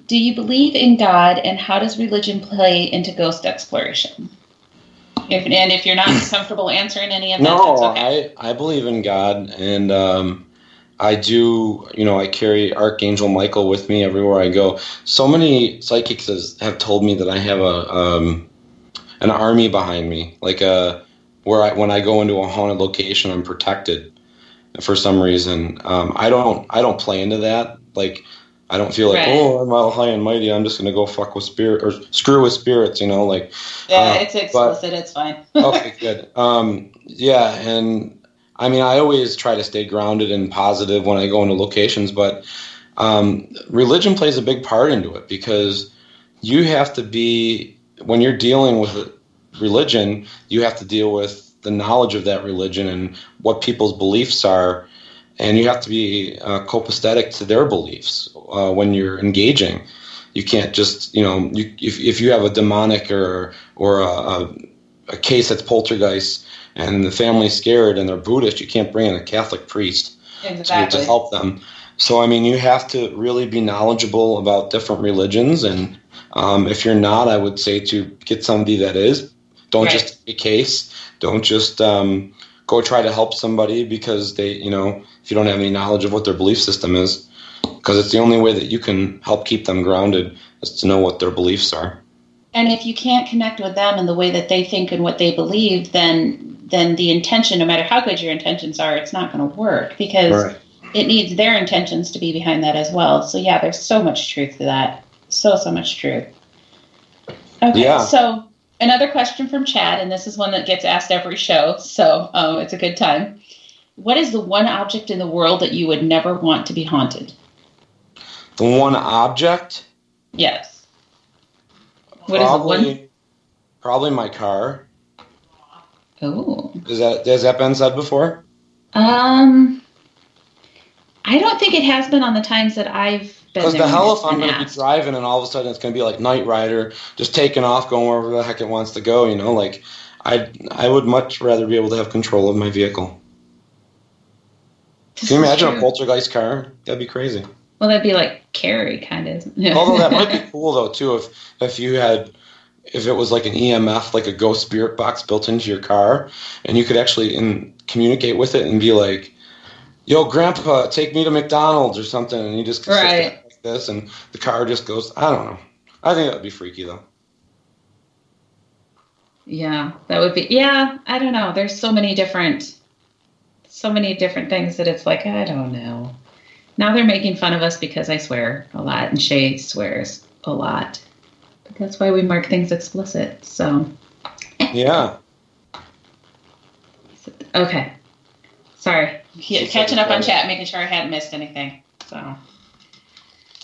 [SPEAKER 4] Do you believe in God, and how does religion play into ghost exploration? If you're not comfortable answering any of that, that's okay.
[SPEAKER 5] I believe in God, and I do, I carry Archangel Michael with me everywhere I go. So many psychics have told me that I have an army behind me, like when I go into a haunted location, I'm protected for some reason. I don't play into that. Like, I don't feel like, I'm all high and mighty, I'm just going to go fuck with spirit or screw with spirits, like.
[SPEAKER 4] Yeah, it's explicit, it's fine.
[SPEAKER 5] Okay, good. Yeah, and I mean, I always try to stay grounded and positive when I go into locations, but religion plays a big part into it, because you have to be, when you're dealing with religion, you have to deal with the knowledge of that religion and what people's beliefs are, and you have to be copacetic to their beliefs when you're engaging. You can't just, if you have a demonic or a case that's poltergeist and the family's scared and they're Buddhist, you can't bring in a Catholic priest to help them. So, I mean, you have to really be knowledgeable about different religions, and if you're not, I would say to get somebody that is. Don't just take a case. Don't just go try to help somebody because they, if you don't have any knowledge of what their belief system is, because it's the only way that you can help keep them grounded is to know what their beliefs are.
[SPEAKER 4] And if you can't connect with them in the way that they think and what they believe, then the intention, no matter how good your intentions are, it's not going to work, because it needs their intentions to be behind that as well. So yeah, there's so much truth to that. So much truth. Okay, so another question from Chad, and this is one that gets asked every show, so it's a good time. What is the one object in the world that you would never want to be haunted?
[SPEAKER 5] The one object?
[SPEAKER 4] Yes. What is the one?
[SPEAKER 5] Probably my car.
[SPEAKER 4] Oh.
[SPEAKER 5] Has that been said before?
[SPEAKER 4] I don't think it has been on the times that I've been there.
[SPEAKER 5] Because the hell if I'm going to be driving and all of a sudden it's going to be like Knight Rider, just taking off, going wherever the heck it wants to go, like I would much rather be able to have control of my vehicle. Can you imagine a poltergeist car? That'd be crazy.
[SPEAKER 4] Well, that'd be like Carrie, kind of.
[SPEAKER 5] Although that might be cool, though, too, if it was like an EMF, like a ghost spirit box built into your car, and you could actually communicate with it and be like, yo, Grandpa, take me to McDonald's or something, and you just sit there like this, and the car just goes, I don't know. I think that would be freaky, though.
[SPEAKER 4] Yeah, that would be, I don't know. There's so many different things that it's like, I don't know. Now they're making fun of us because I swear a lot, and Shay swears a lot. But that's why we mark things explicit, so.
[SPEAKER 5] Yeah.
[SPEAKER 4] Okay. Sorry. Catching up on chat, making sure I hadn't missed anything. So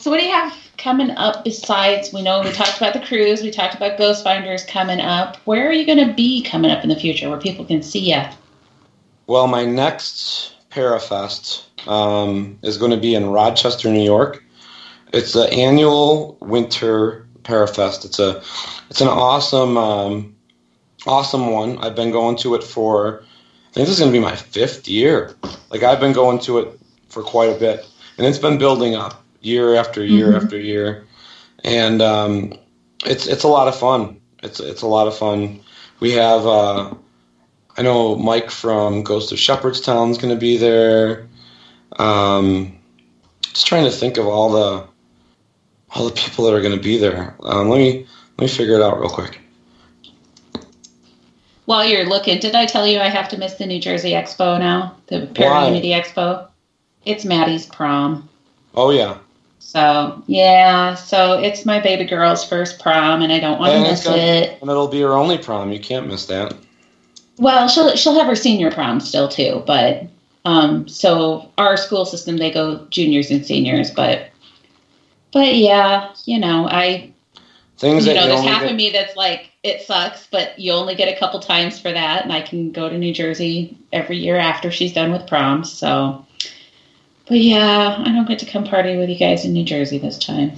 [SPEAKER 4] what do you have coming up besides, we know we talked about the cruise, we talked about Ghost Finders coming up. Where are you going to be coming up in the future where people can see you? Well,
[SPEAKER 5] my next Parafest is going to be in Rochester, New York. It's the annual winter Parafest. It's an awesome one. I've been going to it for, I think this is going to be my 5th year. Like, I've been going to it for quite a bit, and it's been building up year after year after year, and it's a lot of fun. It's a lot of fun. We have I know Mike from Ghost of Shepherdstown is going to be there. Just trying to think of all the people that are going to be there. Let me figure it out real quick.
[SPEAKER 4] While you're looking, did I tell you I have to miss the New Jersey Expo now? The Para-Unity Expo? It's Maddie's prom.
[SPEAKER 5] Oh, yeah.
[SPEAKER 4] So, yeah. So it's my baby girl's first prom, and I don't want to miss it.
[SPEAKER 5] And it'll be her only prom. You can't miss that.
[SPEAKER 4] Well, she'll have her senior prom still, too. But, so our school system, they go juniors and seniors. But yeah, there's half of me that's like, it sucks, but you only get a couple times for that, and I can go to New Jersey every year after she's done with prom. So, but yeah, I don't get to come party with you guys in New Jersey this time.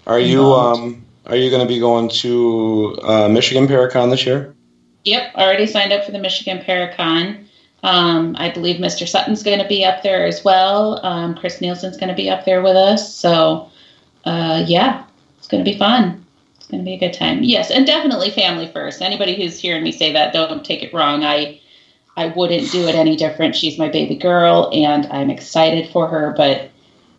[SPEAKER 5] Are you going to be going to Michigan Paracon this year?
[SPEAKER 4] Yep, already signed up for the Michigan Paracon. I believe Mr. Sutton's going to be up there as well. Chris Nielsen's going to be up there with us. So, yeah, it's going to be fun. Going to be a good time. Yes, and definitely family first. Anybody who's hearing me say that, don't take it wrong. I wouldn't do it any different. She's my baby girl, and I'm excited for her. But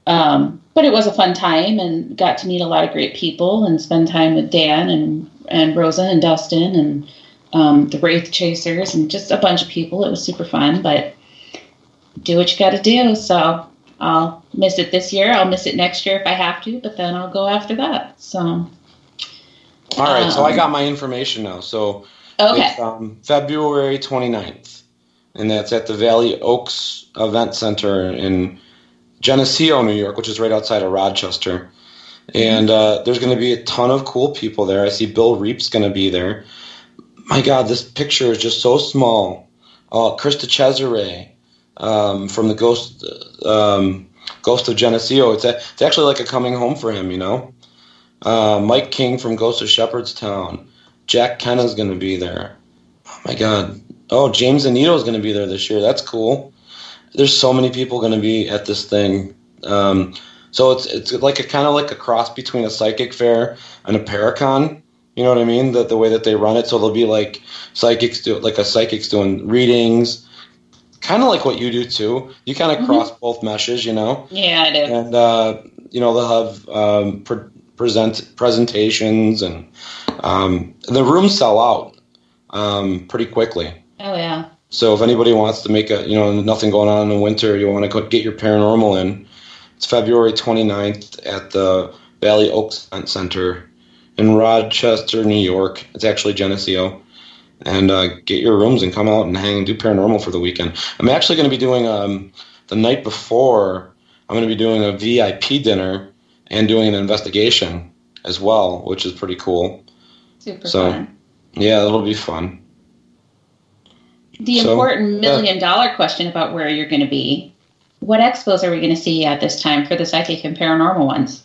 [SPEAKER 4] it was a fun time, and got to meet a lot of great people and spend time with Dan and Rosa and Dustin and the Wraith Chasers and just a bunch of people. It was super fun. But do what you got to do. So I'll miss it this year. I'll miss it next year if I have to, but then I'll go after that. So.
[SPEAKER 5] All right, so I got my information now. So
[SPEAKER 4] okay.
[SPEAKER 5] It's February 29th, and that's at the Valley Oaks Event Center in Geneseo, New York, which is right outside of Rochester. And there's going to be a ton of cool people there. I see Bill Reap's going to be there. My God, this picture is just so small. Krista Cesare from the Ghost of Geneseo. It's actually like a coming home for him, Mike King from Ghost of Shepherdstown. Jack Kenna's going to be there. Oh, my God. Oh, James Anito's going to be there this year. That's cool. There's so many people going to be at this thing. So it's like a kind of like a cross between a psychic fair and a Paracon. You know what I mean? The way that they run it. So there'll be like psychics doing readings, kind of like what you do too. You kind of cross both meshes,
[SPEAKER 4] Yeah, I do.
[SPEAKER 5] And they'll have presentations, and the rooms sell out pretty quickly.
[SPEAKER 4] Oh yeah.
[SPEAKER 5] So if anybody wants to make nothing going on in the winter, you want to go get your paranormal in, it's February 29th at the Valley Oaks Event Center in Rochester, New York. It's actually Geneseo. And get your rooms and come out and hang and do paranormal for the weekend. I'm actually going to be doing the night before. I'm going to be doing a VIP dinner and doing an investigation as well, which is pretty cool.
[SPEAKER 4] Super fun.
[SPEAKER 5] Yeah, it'll be fun.
[SPEAKER 4] The important $1 million question about where you're going to be. What expos are we going to see at this time for the psychic and paranormal ones?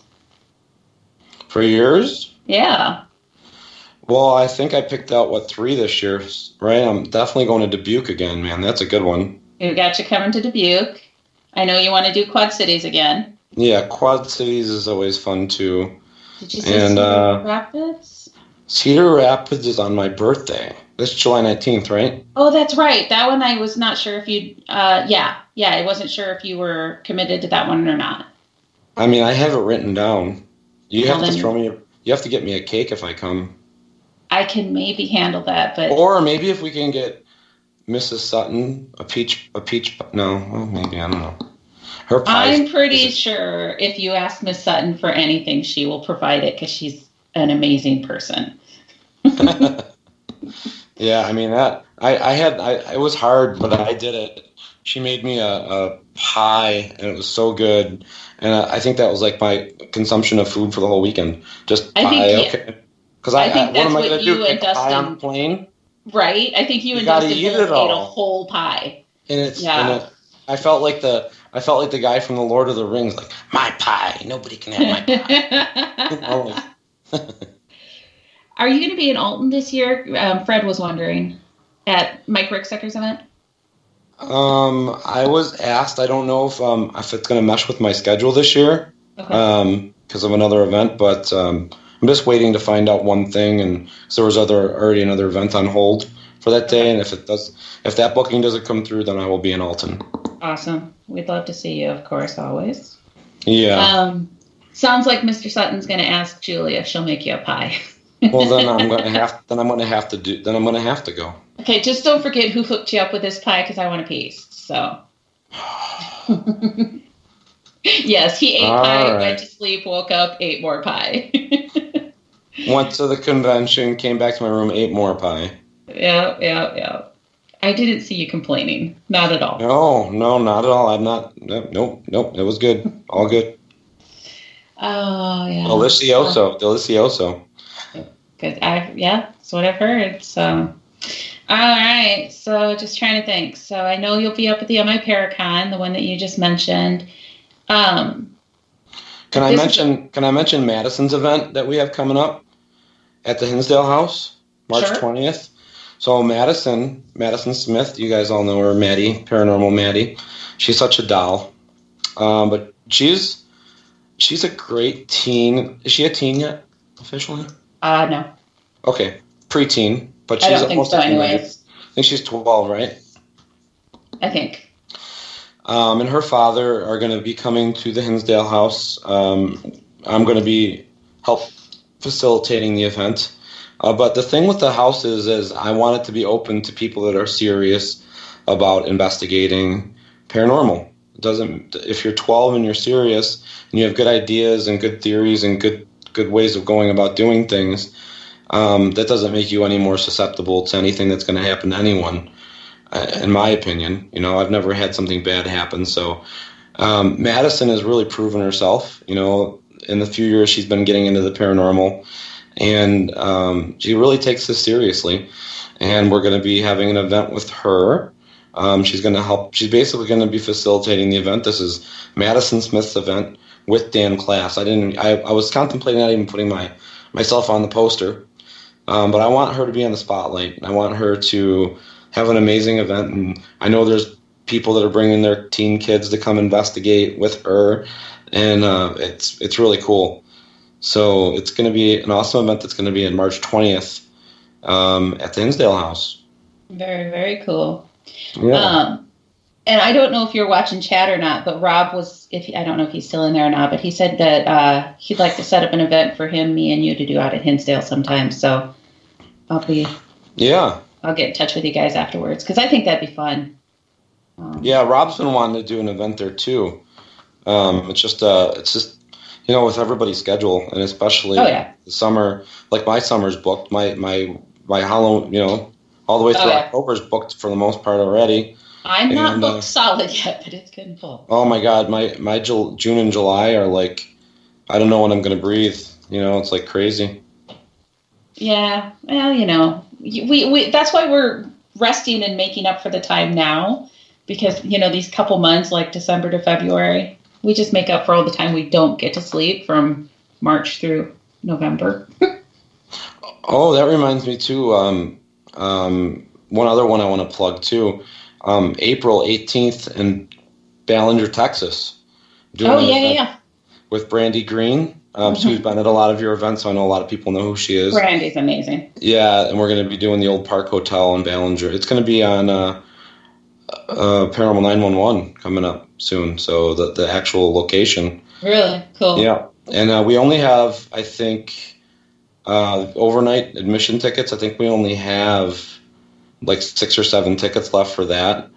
[SPEAKER 5] For yours?
[SPEAKER 4] Yeah.
[SPEAKER 5] Well, I think I picked out, 3 this year, right? I'm definitely going to Dubuque again, man. That's a good one.
[SPEAKER 4] We got you coming to Dubuque. I know you want to do Quad Cities again.
[SPEAKER 5] Yeah, Quad Cities is always fun, too.
[SPEAKER 4] Did you say Cedar Rapids?
[SPEAKER 5] Cedar Rapids is on my birthday. This July 19th, right?
[SPEAKER 4] Oh, that's right. That one I was not sure if you... Yeah, I wasn't sure if you were committed to that one or not.
[SPEAKER 5] I mean, I have it written down. You have to get me a cake if I come.
[SPEAKER 4] I can maybe handle that, but...
[SPEAKER 5] Or maybe if we can get Mrs. Sutton a peach... No, well, maybe, I don't know. Her pie.
[SPEAKER 4] I'm pretty sure if you ask Miss Sutton for anything, she will provide it because she's an amazing person.
[SPEAKER 5] Yeah, I mean, it was hard, but I did it. She made me a pie, and it was so good. And I think that was like my consumption of food for the whole weekend. Just pie, okay. Because what am I going to do? Take pie on the plane?
[SPEAKER 4] Right. I think you and Dustin ate a whole pie.
[SPEAKER 5] And I felt like the guy from the Lord of the Rings, like, my pie. Nobody can have my pie.
[SPEAKER 4] Are you going to be in Alton this year? Fred was wondering at Mike Ricksecker's event.
[SPEAKER 5] I was asked. I don't know if it's going to mesh with my schedule this year, because of another event. But I'm just waiting to find out one thing, and so there was already another event on hold for that day. And if that booking doesn't come through, then I will be in Alton.
[SPEAKER 4] Awesome. We'd love to see you, of course, always.
[SPEAKER 5] Yeah.
[SPEAKER 4] Sounds like Mr. Sutton's going to ask Julia if she'll make you a pie.
[SPEAKER 5] Well, then I'm going to have to go.
[SPEAKER 4] Okay, just don't forget who hooked you up with this pie, because I want a piece. So. Yes, he ate pie, went to sleep, woke up, ate more pie.
[SPEAKER 5] Went to the convention, came back to my room, ate more pie.
[SPEAKER 4] Yeah. I didn't see you complaining. Not at all.
[SPEAKER 5] No, not at all. I'm not. Nope. It was good. All good.
[SPEAKER 4] Oh, yeah.
[SPEAKER 5] Delicioso.
[SPEAKER 4] Good. That's what I've heard. So, all right. So, just trying to think. So, I know you'll be up at the MI Paracon, the one that you just mentioned. Can
[SPEAKER 5] I mention Madison's event that we have coming up at the Hinsdale House, March 20th? So Madison Smith, you guys all know her, Maddie, Paranormal Maddie. She's such a doll. But she's a great teen. Is she a teen yet, officially?
[SPEAKER 4] No.
[SPEAKER 5] Okay, preteen. But she's
[SPEAKER 4] I don't think so anyways.
[SPEAKER 5] I think she's 12, right?
[SPEAKER 4] I think.
[SPEAKER 5] And her father are going to be coming to the Hinsdale House. I'm going to be help facilitating the event. But the thing with the house is I want it to be open to people that are serious about investigating paranormal. If you're 12 and you're serious and you have good ideas and good theories and good ways of going about doing things, that doesn't make you any more susceptible to anything that's going to happen to anyone. In my opinion, I've never had something bad happen. So Madison has really proven herself. In the few years she's been getting into the paranormal. And she really takes this seriously. And we're going to be having an event with her. She's going to help. She's basically going to be facilitating the event. This is Madison Smith's event with Dan Klaes. I was contemplating not even putting myself on the poster. But I want her to be on the spotlight. I want her to have an amazing event. And I know there's people that are bringing their teen kids to come investigate with her. And it's really cool. So it's going to be an awesome event that's going to be on March 20th at the Hinsdale House.
[SPEAKER 4] Very, very cool.
[SPEAKER 5] Yeah.
[SPEAKER 4] And I don't know if you're watching chat or not, but Rob I don't know if he's still in there or not, but he said that he'd like to set up an event for him, me, and you to do out at Hinsdale sometime. So I'll get in touch with you guys afterwards, because I think that'd be fun.
[SPEAKER 5] Rob's been wanting to do an event there too. It's just with everybody's schedule, and especially the summer, like my summer's booked, my Halloween, all the way through October's booked for the most part already.
[SPEAKER 4] I'm not booked solid yet, but it's getting full.
[SPEAKER 5] Oh my God, my June and July are like, I don't know when I'm going to breathe. It's like crazy.
[SPEAKER 4] Yeah, well, we that's why we're resting and making up for the time now, because these couple months, like December to February, we just make up for all the time we don't get to sleep from March through November.
[SPEAKER 5] Oh, that reminds me too. One other one I want to plug too. April 18th in Ballinger, Texas. With Brandy Green. She's been at a lot of your events, so I know a lot of people know who she is.
[SPEAKER 4] Brandy's amazing.
[SPEAKER 5] Yeah, and we're going to be doing the Old Park Hotel in Ballinger. It's going to be on Paranormal 911 coming up soon, so the actual location.
[SPEAKER 4] Really? Cool.
[SPEAKER 5] Yeah, and we only have, I think, overnight admission tickets. I think we only have like 6 or 7 tickets left for that,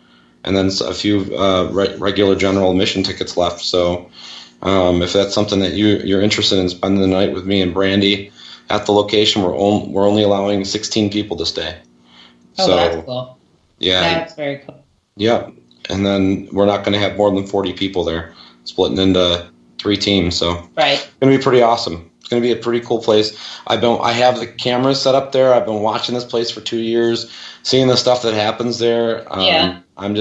[SPEAKER 5] and then a few regular general admission tickets left. So if that's something that you're interested in spending the night with me and Brandy at the location, we're only allowing 16 people to stay.
[SPEAKER 4] Oh, so, that's cool.
[SPEAKER 5] Yeah.
[SPEAKER 4] That's very cool.
[SPEAKER 5] Yeah, and then we're not going to have more than 40 people there, splitting into 3 teams. So
[SPEAKER 4] it's
[SPEAKER 5] going to be pretty awesome. It's going to be a pretty cool place. I have the cameras set up there. I've been watching this place for 2 years, seeing the stuff that happens there. I'm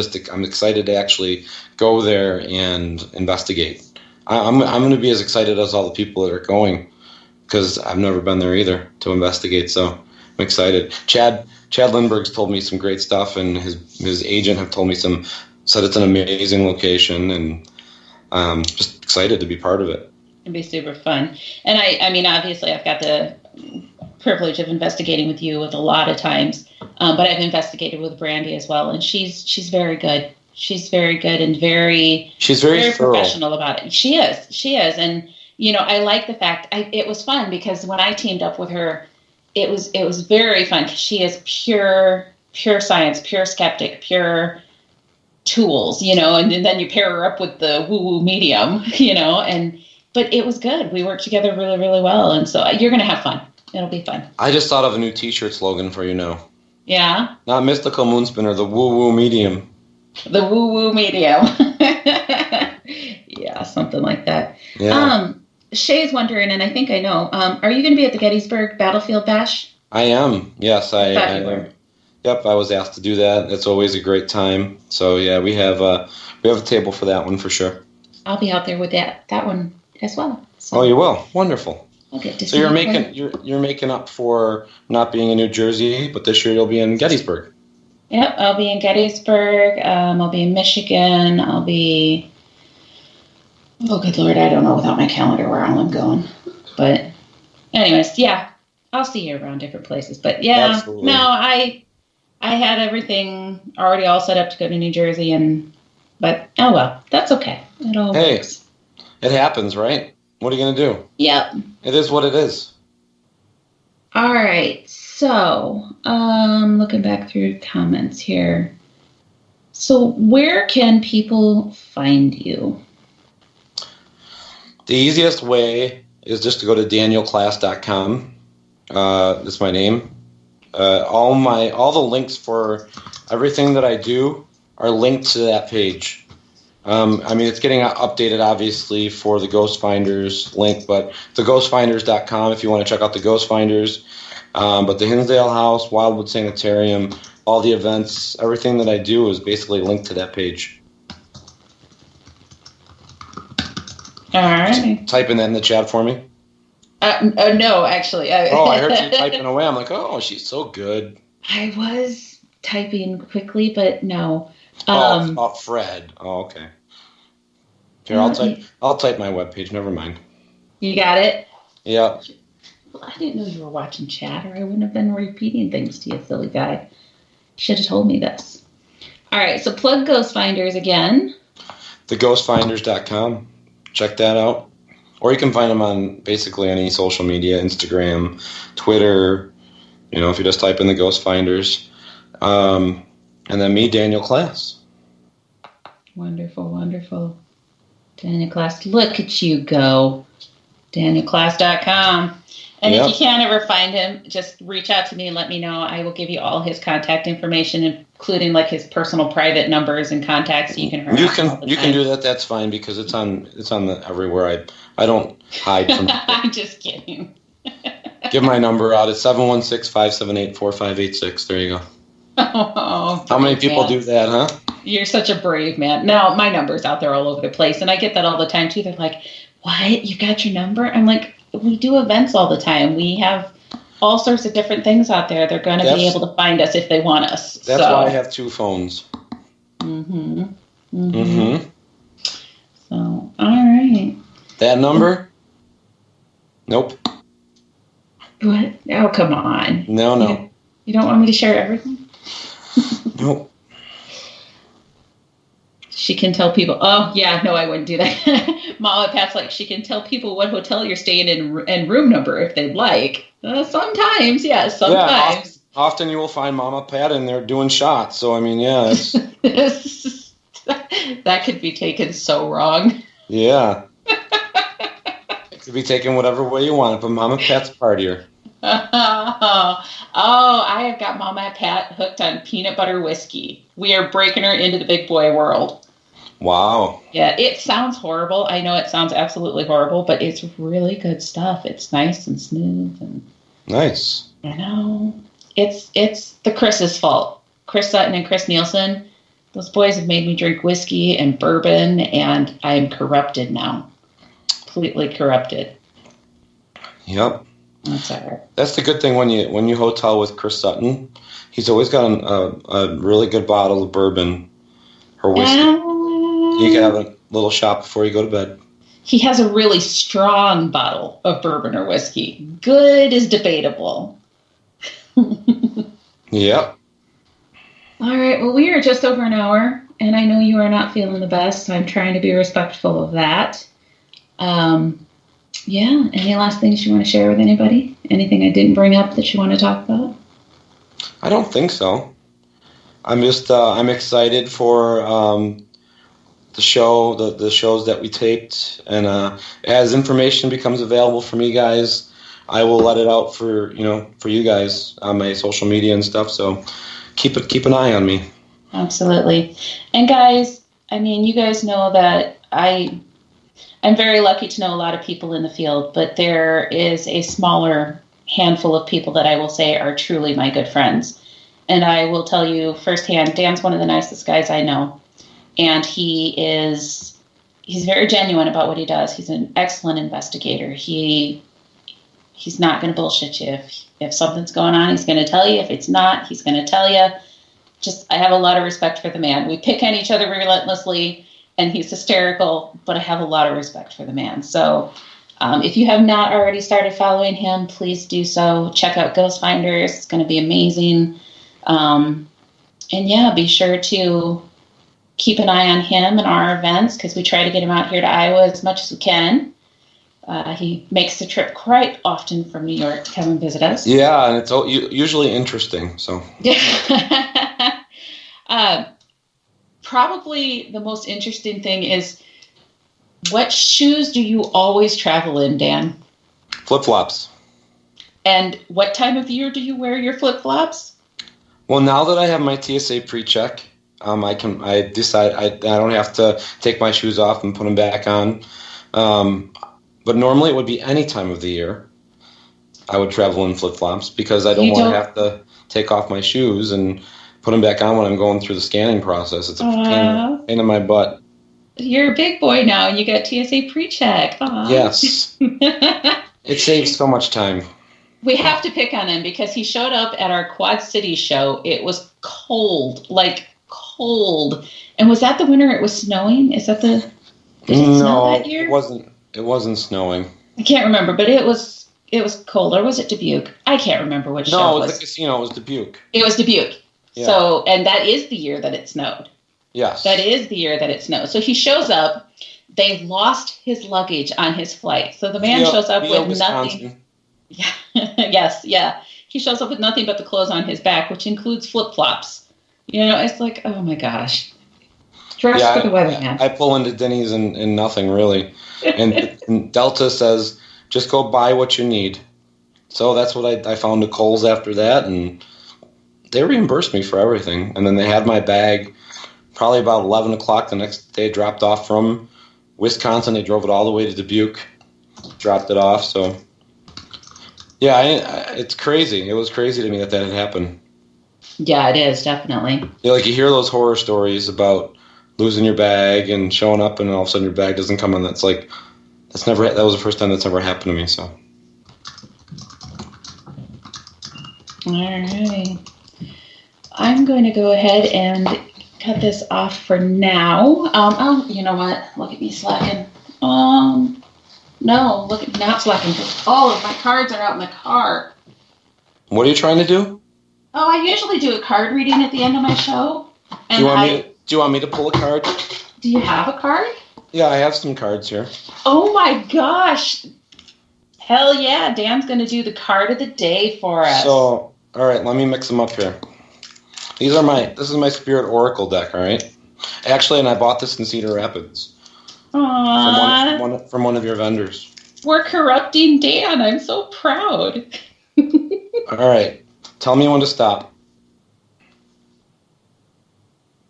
[SPEAKER 5] excited to actually go there and investigate. I'm going to be as excited as all the people that are going, because I've never been there either to investigate. So I'm excited. Chad Lindbergh's told me some great stuff, and his agent have told me said it's an amazing location, and just excited to be part of it.
[SPEAKER 4] It'd be super fun. And I mean, obviously I've got the privilege of investigating with you with a lot of times, but I've investigated with Brandy as well, and she's very good. She's very good and very professional about it. She is. And, I like the fact it was fun because when I teamed up with her, it was very fun because she is pure science, pure skeptic, pure tools, and then you pair her up with the woo-woo medium, but it was good. We worked together really, really well. And so you're going to have fun. It'll be fun.
[SPEAKER 5] I just thought of a new t-shirt slogan for you now.
[SPEAKER 4] Yeah?
[SPEAKER 5] Not Mystical Moonspinner, the woo-woo medium.
[SPEAKER 4] The woo-woo medium. Yeah, something like that.
[SPEAKER 5] Yeah.
[SPEAKER 4] Shay's wondering, and I think I know, are you going to be at the Gettysburg Battlefield Bash?
[SPEAKER 5] I am. Yes, I
[SPEAKER 4] were.
[SPEAKER 5] Yep, I was asked to do that. It's always a great time. So yeah, we have a table for that one for sure.
[SPEAKER 4] I'll be out there with that one as well. So.
[SPEAKER 5] Oh, you will. Wonderful.
[SPEAKER 4] I'll get to
[SPEAKER 5] so
[SPEAKER 4] see
[SPEAKER 5] you're making up for not being in New Jersey, but this year you'll be in Gettysburg.
[SPEAKER 4] Yep, I'll be in Gettysburg. I'll be in Michigan. I'll be. Oh, good Lord, I don't know without my calendar where all I'm going. But, anyways, yeah, I'll see you around different places. But yeah,
[SPEAKER 5] Absolutely.
[SPEAKER 4] No, I had everything already all set up to go to New Jersey, but oh well, that's okay. It all works.
[SPEAKER 5] It happens, right? What are you gonna do?
[SPEAKER 4] Yep.
[SPEAKER 5] It is what it is.
[SPEAKER 4] All right. So, looking back through comments here. So, where can people find you?
[SPEAKER 5] The easiest way is just to go to danielklaes.com. That's my name. All the links for everything that I do are linked to that page. It's getting updated, obviously, for the Ghost Finders link, but the ghostfinders.com if you want to check out the Ghost Finders. But the Hinsdale House, Wildwood Sanitarium, all the events, everything that I do is basically linked to that page.
[SPEAKER 4] All right.
[SPEAKER 5] Typing that in the chat for me.
[SPEAKER 4] No, actually.
[SPEAKER 5] I heard you typing away. I'm like, oh, she's so good.
[SPEAKER 4] I was typing quickly, but no.
[SPEAKER 5] Fred. Oh, okay. Here, I'll type my webpage. Never mind.
[SPEAKER 4] You got it?
[SPEAKER 5] Yeah.
[SPEAKER 4] Well, I didn't know you were watching chat, or I wouldn't have been repeating things to you, silly guy. Should have told me this. All right, so plug Ghost Finders again.
[SPEAKER 5] TheGhostFinders.com. Check that out. Or you can find them on basically any social media, Instagram, Twitter, if you just type in the Ghost Finders. And then me, Daniel Klaes.
[SPEAKER 4] Wonderful, wonderful. Daniel Klaes, look at you go. DanielKlaes.com. And if you can't ever find him, just reach out to me and let me know. I will give you all his contact information, including like his personal private numbers and contacts. So you can
[SPEAKER 5] you can do that. That's fine because it's on the everywhere. I don't hide from.
[SPEAKER 4] I'm just kidding.
[SPEAKER 5] Give my number out. It's 716-578-4586. There you go.
[SPEAKER 4] Oh,
[SPEAKER 5] how many people do that, huh?
[SPEAKER 4] You're such a brave man. Now my number's out there all over the place, and I get that all the time too. They're like, "What? You got your number?" I'm like, we do events all the time. We have all sorts of different things out there. They're going to be able to find us if they want us.
[SPEAKER 5] That's why I have two phones.
[SPEAKER 4] Mm-hmm. Mm-hmm. Mm-hmm. So, all right.
[SPEAKER 5] That number? Nope.
[SPEAKER 4] What? Oh, come on.
[SPEAKER 5] No.
[SPEAKER 4] You don't want me to share everything?
[SPEAKER 5] Nope.
[SPEAKER 4] She can tell people, oh, yeah, no, I wouldn't do that. Mama Pat's like, she can tell people what hotel you're staying in and room number if they'd like. Sometimes, yes, sometimes.
[SPEAKER 5] Yeah, often you will find Mama Pat and they're doing shots. So, yeah. It's...
[SPEAKER 4] that could be taken so wrong.
[SPEAKER 5] Yeah. It could be taken whatever way you want it, but Mama Pat's a partier.
[SPEAKER 4] I have got Mama Pat hooked on peanut butter whiskey. We are breaking her into the big boy world.
[SPEAKER 5] Wow.
[SPEAKER 4] Yeah, it sounds horrible. I know it sounds absolutely horrible, but it's really good stuff. It's nice and smooth and
[SPEAKER 5] nice.
[SPEAKER 4] It's the Chris's fault. Chris Sutton and Chris Nielsen. Those boys have made me drink whiskey and bourbon, and I am corrupted now. Completely corrupted.
[SPEAKER 5] Yep.
[SPEAKER 4] That's all right.
[SPEAKER 5] That's the good thing when you hotel with Chris Sutton. He's always got a really good bottle of bourbon or whiskey. You can have a little shot before you go to bed.
[SPEAKER 4] He has a really strong bottle of bourbon or whiskey. Good is debatable.
[SPEAKER 5] Yep.
[SPEAKER 4] All right. Well, we are just over an hour, and I know you are not feeling the best, so I'm trying to be respectful of that. Yeah, any last things you want to share with anybody? Anything I didn't bring up that you want to talk about?
[SPEAKER 5] I don't think so. I'm just I'm excited for the show, the shows that we taped, and as information becomes available from you guys, I will let it out for you guys on my social media and stuff. So keep an eye on me.
[SPEAKER 4] Absolutely. And guys, I mean, you guys know that I'm very lucky to know a lot of people in the field, but there is a smaller handful of people that I will say are truly my good friends. And I will tell you firsthand, Dan's one of the nicest guys I know. And he's very genuine about what he does. He's an excellent investigator. He's not going to bullshit you. If something's going on, he's going to tell you. If it's not, he's going to tell you. I have a lot of respect for the man. We pick on each other relentlessly, and he's hysterical, but I have a lot of respect for the man. So if you have not already started following him, please do so. Check out Ghost Finders. It's going to be amazing. And yeah, be sure to keep an eye on him and our events, because we try to get him out here to Iowa as much as we can. He makes the trip quite often from New York to come and visit us.
[SPEAKER 5] Yeah, and it's usually interesting. So
[SPEAKER 4] probably the most interesting thing is, what shoes do you always travel in, Dan?
[SPEAKER 5] Flip-flops.
[SPEAKER 4] And what time of year do you wear your flip-flops?
[SPEAKER 5] Well, now that I have my TSA pre-check, I decide I don't have to take my shoes off and put them back on. But normally it would be any time of the year I would travel in flip-flops, because I don't want to have to take off my shoes and put them back on when I'm going through the scanning process. It's a pain in my butt.
[SPEAKER 4] You're a big boy now, and you got TSA pre-check.
[SPEAKER 5] Yes. It saves so much time.
[SPEAKER 4] We have to pick on him because he showed up at our Quad City show. It was cold, like cold. And was that the winter it was snowing? Is that did it snow that year?
[SPEAKER 5] It wasn't snowing.
[SPEAKER 4] I can't remember, but it was cold. Or was it Dubuque? I can't remember which show it was.
[SPEAKER 5] No, it was the casino. It was Dubuque.
[SPEAKER 4] It was Dubuque. Yeah. So, and that is the year that it snowed.
[SPEAKER 5] Yes.
[SPEAKER 4] That is the year that it snowed. So he shows up. They lost his luggage on his flight. So the man shows up with nothing. Yeah. Yes. Yeah. He shows up with nothing but the clothes on his back, which includes flip-flops. It's like, oh my gosh. Dress for the weather, man.
[SPEAKER 5] I pull into Denny's and nothing really. And Delta says, just go buy what you need. So that's what I found at Kohl's after that, and they reimbursed me for everything. And then they had my bag probably about 11 o'clock the next day, dropped off from Wisconsin. They drove it all the way to Dubuque, dropped it off. So, yeah, it's crazy. It was crazy to me that had happened.
[SPEAKER 4] Yeah, it is, definitely.
[SPEAKER 5] You you hear those horror stories about losing your bag and showing up and all of a sudden your bag doesn't come in. That was the first time that's ever happened to me. So.
[SPEAKER 4] All right. I'm going to go ahead and cut this off for now. You know what? Look at me slacking. No, look at me not slacking, because all of my cards are out in the car.
[SPEAKER 5] What are you trying to do?
[SPEAKER 4] Oh, I usually do a card reading at the end of my show. And
[SPEAKER 5] do you want me to pull a card?
[SPEAKER 4] Do you have a card?
[SPEAKER 5] Yeah, I have some cards here.
[SPEAKER 4] Oh my gosh. Hell yeah, Dan's going to do the card of the day for us.
[SPEAKER 5] So, all right, let me mix them up here. This is my Spirit Oracle deck, all right? Actually, and I bought this in Cedar Rapids.
[SPEAKER 4] Aww.
[SPEAKER 5] From one of your vendors.
[SPEAKER 4] We're corrupting Dan. I'm so proud.
[SPEAKER 5] All right. Tell me when to stop.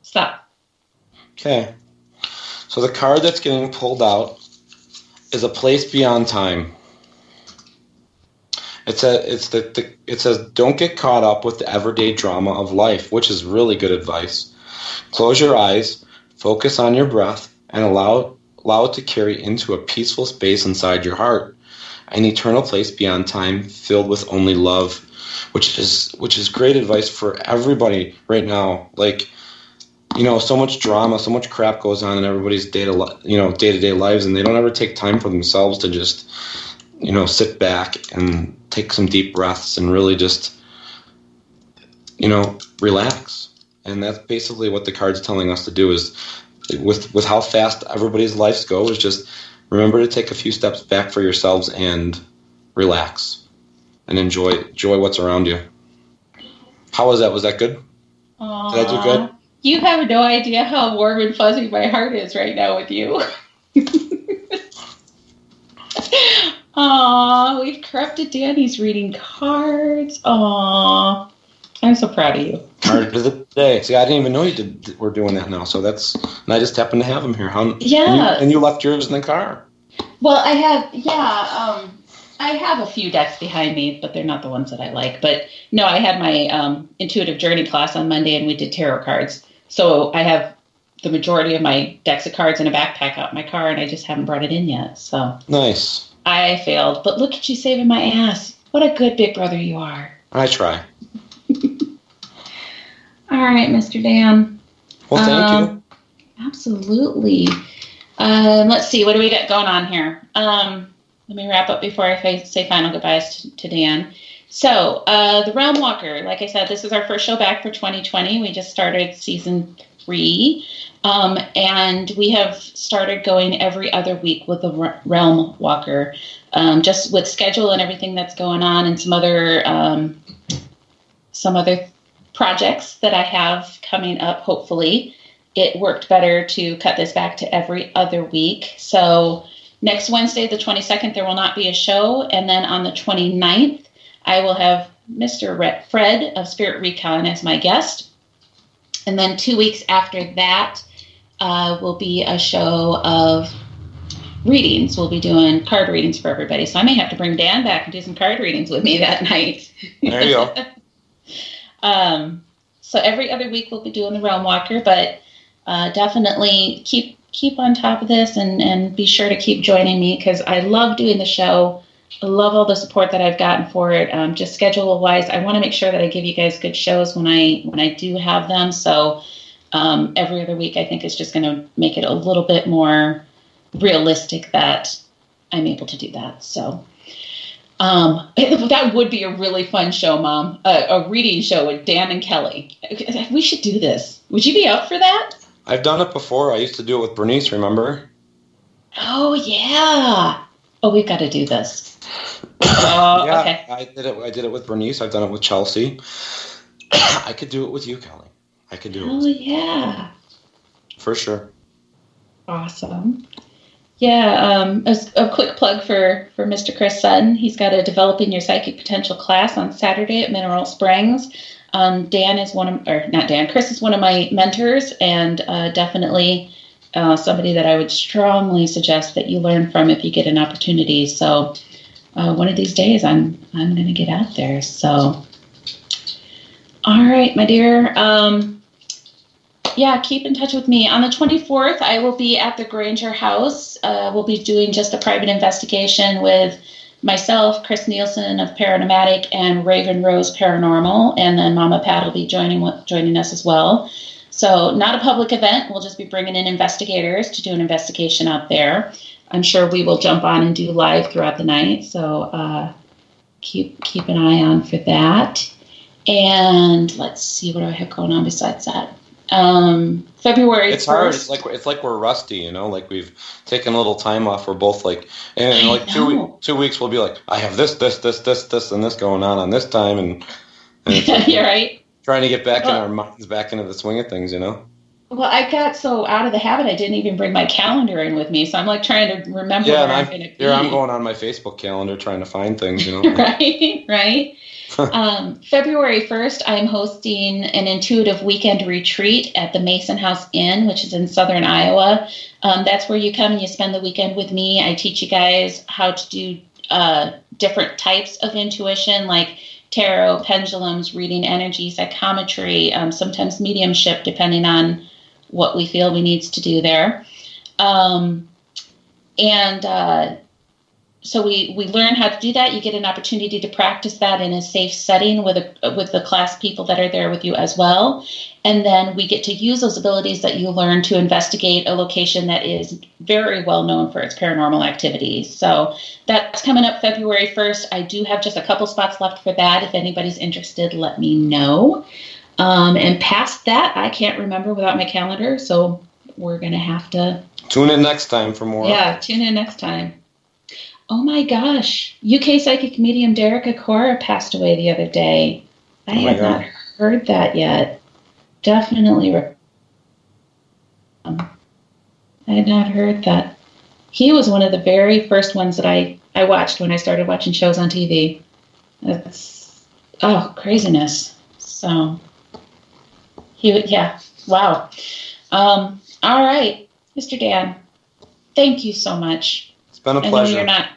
[SPEAKER 4] Stop.
[SPEAKER 5] Okay. So the card that's getting pulled out is A Place Beyond Time. It says, don't get caught up with the everyday drama of life, which is really good advice. Close your eyes, focus on your breath, and allow it to carry into a peaceful space inside your heart, an eternal place beyond time filled with only love, which is great advice for everybody right now. So much drama, so much crap goes on in everybody's day-to-day lives, and they don't ever take time for themselves to just, sit back and take some deep breaths and really just, relax. And that's basically what the card's telling us to do is with how fast everybody's lives go is just remember to take a few steps back for yourselves and relax and enjoy what's around you. How was that? Was that good?
[SPEAKER 4] Aww.
[SPEAKER 5] Did I do good?
[SPEAKER 4] You have no idea how warm and fuzzy my heart is right now with you. Aw, we've corrupted Danny's reading cards. Aw, I'm so proud of you.
[SPEAKER 5] Card of the day. See, I didn't even know we're doing that now. So and I just happened to have them here.
[SPEAKER 4] Yeah.
[SPEAKER 5] And you left yours in the car.
[SPEAKER 4] Well, I have a few decks behind me, but they're not the ones that I like. But no, I had my intuitive journey class on Monday, and we did tarot cards. So I have the majority of my decks of cards in a backpack out in my car, and I just haven't brought it in yet. So
[SPEAKER 5] nice.
[SPEAKER 4] I failed, but look at you saving my ass. What a good big brother you are.
[SPEAKER 5] I try.
[SPEAKER 4] All right, Mr. Dan.
[SPEAKER 5] Well, thank you.
[SPEAKER 4] Absolutely. Let's see. What do we got going on here? Let me wrap up before I say final goodbyes to Dan. So, The Realm Walker, like I said, this is our first show back for 2020. We just started season 3. And we have started going every other week with the Realm Walker, just with schedule and everything that's going on, and some other projects that I have coming up. Hopefully, it worked better to cut this back to every other week. So next Wednesday, the 22nd, there will not be a show, and then on the 29th, I will have Mr. Fred of Spirit Recon as my guest. And then 2 weeks after that will be a show of readings. We'll be doing card readings for everybody. So I may have to bring Dan back and do some card readings with me that night.
[SPEAKER 5] There you go.
[SPEAKER 4] So every other week we'll be doing the Realm Walker, but definitely keep on top of this and be sure to keep joining me because I love doing the show. I love all the support that I've gotten for it. Just schedule-wise, I want to make sure that I give you guys good shows when I do have them. So every other week, I think is just going to make it a little bit more realistic that I'm able to do that. So that would be a really fun show, Mom. A reading show with Dan and Kelly. We should do this. Would you be up for that?
[SPEAKER 5] I've done it before. I used to do it with Bernice, remember?
[SPEAKER 4] Oh, yeah. Oh, we've got to do this.
[SPEAKER 5] Yeah,
[SPEAKER 4] okay.
[SPEAKER 5] I did it with Bernice. I've done it with Chelsea. I could do it with you, Kelly. I could do it.
[SPEAKER 4] Oh, yeah.
[SPEAKER 5] For sure.
[SPEAKER 4] Awesome. Yeah, a quick plug for Mr. Chris Sutton. He's got a Developing Your Psychic Potential class on Saturday at Mineral Springs. Chris is one of my mentors and definitely somebody that I would strongly suggest that you learn from if you get an opportunity. So one of these days I'm going to get out there. So, all right, my dear. Yeah, keep in touch with me. On the 24th, I will be at the Granger House. We'll be doing just a private investigation with myself, Chris Nielsen of Paranormatic, and Raven Rose Paranormal. And then Mama Pat will be joining us as well. So not a public event. We'll just be bringing in investigators to do an investigation out there. I'm sure we will jump on and do live throughout the night. So keep an eye on for that. And let's see, what do I have going on besides that? February 1st.
[SPEAKER 5] It's hard. It's like we're rusty, you know. Like we've taken a little time off. We're both like, and like 2 weeks we'll be like, I have this, and this going on this time, and it's like,
[SPEAKER 4] you're right.
[SPEAKER 5] Trying to get back in our minds, back into the swing of things, you know.
[SPEAKER 4] Well, I got so out of the habit, I didn't even bring my calendar in with me. So I'm like trying to remember where I'm going to be.
[SPEAKER 5] Here I'm going on my Facebook calendar trying to find things, you know.
[SPEAKER 4] Right. February 1st, I'm hosting an intuitive weekend retreat at the Mason House Inn, which is in southern Iowa. That's where you come and you spend the weekend with me. I teach you guys how to do different types of intuition, like tarot, pendulums, reading energy, psychometry, sometimes mediumship, depending on what we feel we need to do there. So we learn how to do that. You get an opportunity to practice that in a safe setting with the class people that are there with you as well. And then we get to use those abilities that you learn to investigate a location that is very well known for its paranormal activities. So that's coming up February 1st. I do have just a couple spots left for that. If anybody's interested, let me know. And past that, I can't remember without my calendar, so we're going to have to...
[SPEAKER 5] Tune in next time for more.
[SPEAKER 4] Yeah, tune in next time. Oh my gosh. UK psychic medium Derica Cora passed away the other day. I had not heard that yet. Definitely. I had not heard that. He was one of the very first ones that I watched when I started watching shows on TV. That's, craziness. So, wow. All right, Mr. Dan, thank you so much.
[SPEAKER 5] It's been a pleasure.
[SPEAKER 4] I know you're not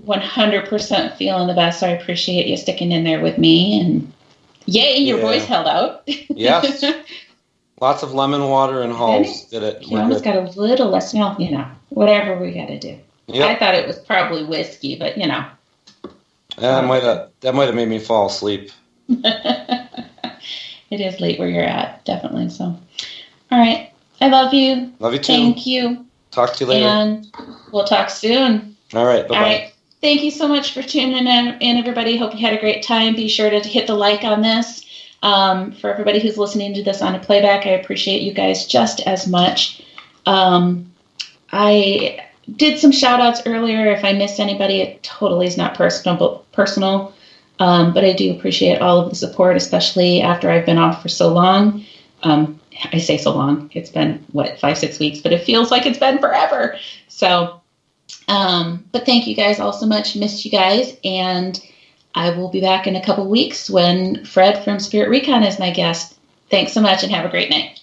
[SPEAKER 4] 100% feeling the best, so I appreciate you sticking in there with me. And yay, your voice held out.
[SPEAKER 5] Yes. Lots of lemon water and Halls did it.
[SPEAKER 4] You almost got a little less milk, whatever we got to do.
[SPEAKER 5] Yep.
[SPEAKER 4] I thought it was probably whiskey, but
[SPEAKER 5] that might have made me fall asleep.
[SPEAKER 4] It is late where you're at, definitely. So, all right. I love you.
[SPEAKER 5] Love you too.
[SPEAKER 4] Thank you.
[SPEAKER 5] Talk to you later.
[SPEAKER 4] And we'll talk soon.
[SPEAKER 5] All right. Bye-bye.
[SPEAKER 4] All right. Thank you so much for tuning in, everybody. Hope you had a great time. Be sure to hit the like on this. For everybody who's listening to this on a playback, I appreciate you guys just as much. I did some shout outs earlier. If I missed anybody, it totally is not personal. But I do appreciate all of the support, especially after I've been off for so long. I say so long. It's been, 5-6 weeks, but it feels like it's been forever. So, but thank you guys all so much. Missed you guys. And I will be back in a couple weeks when Fred from Spirit Recon is my guest. Thanks so much and have a great night.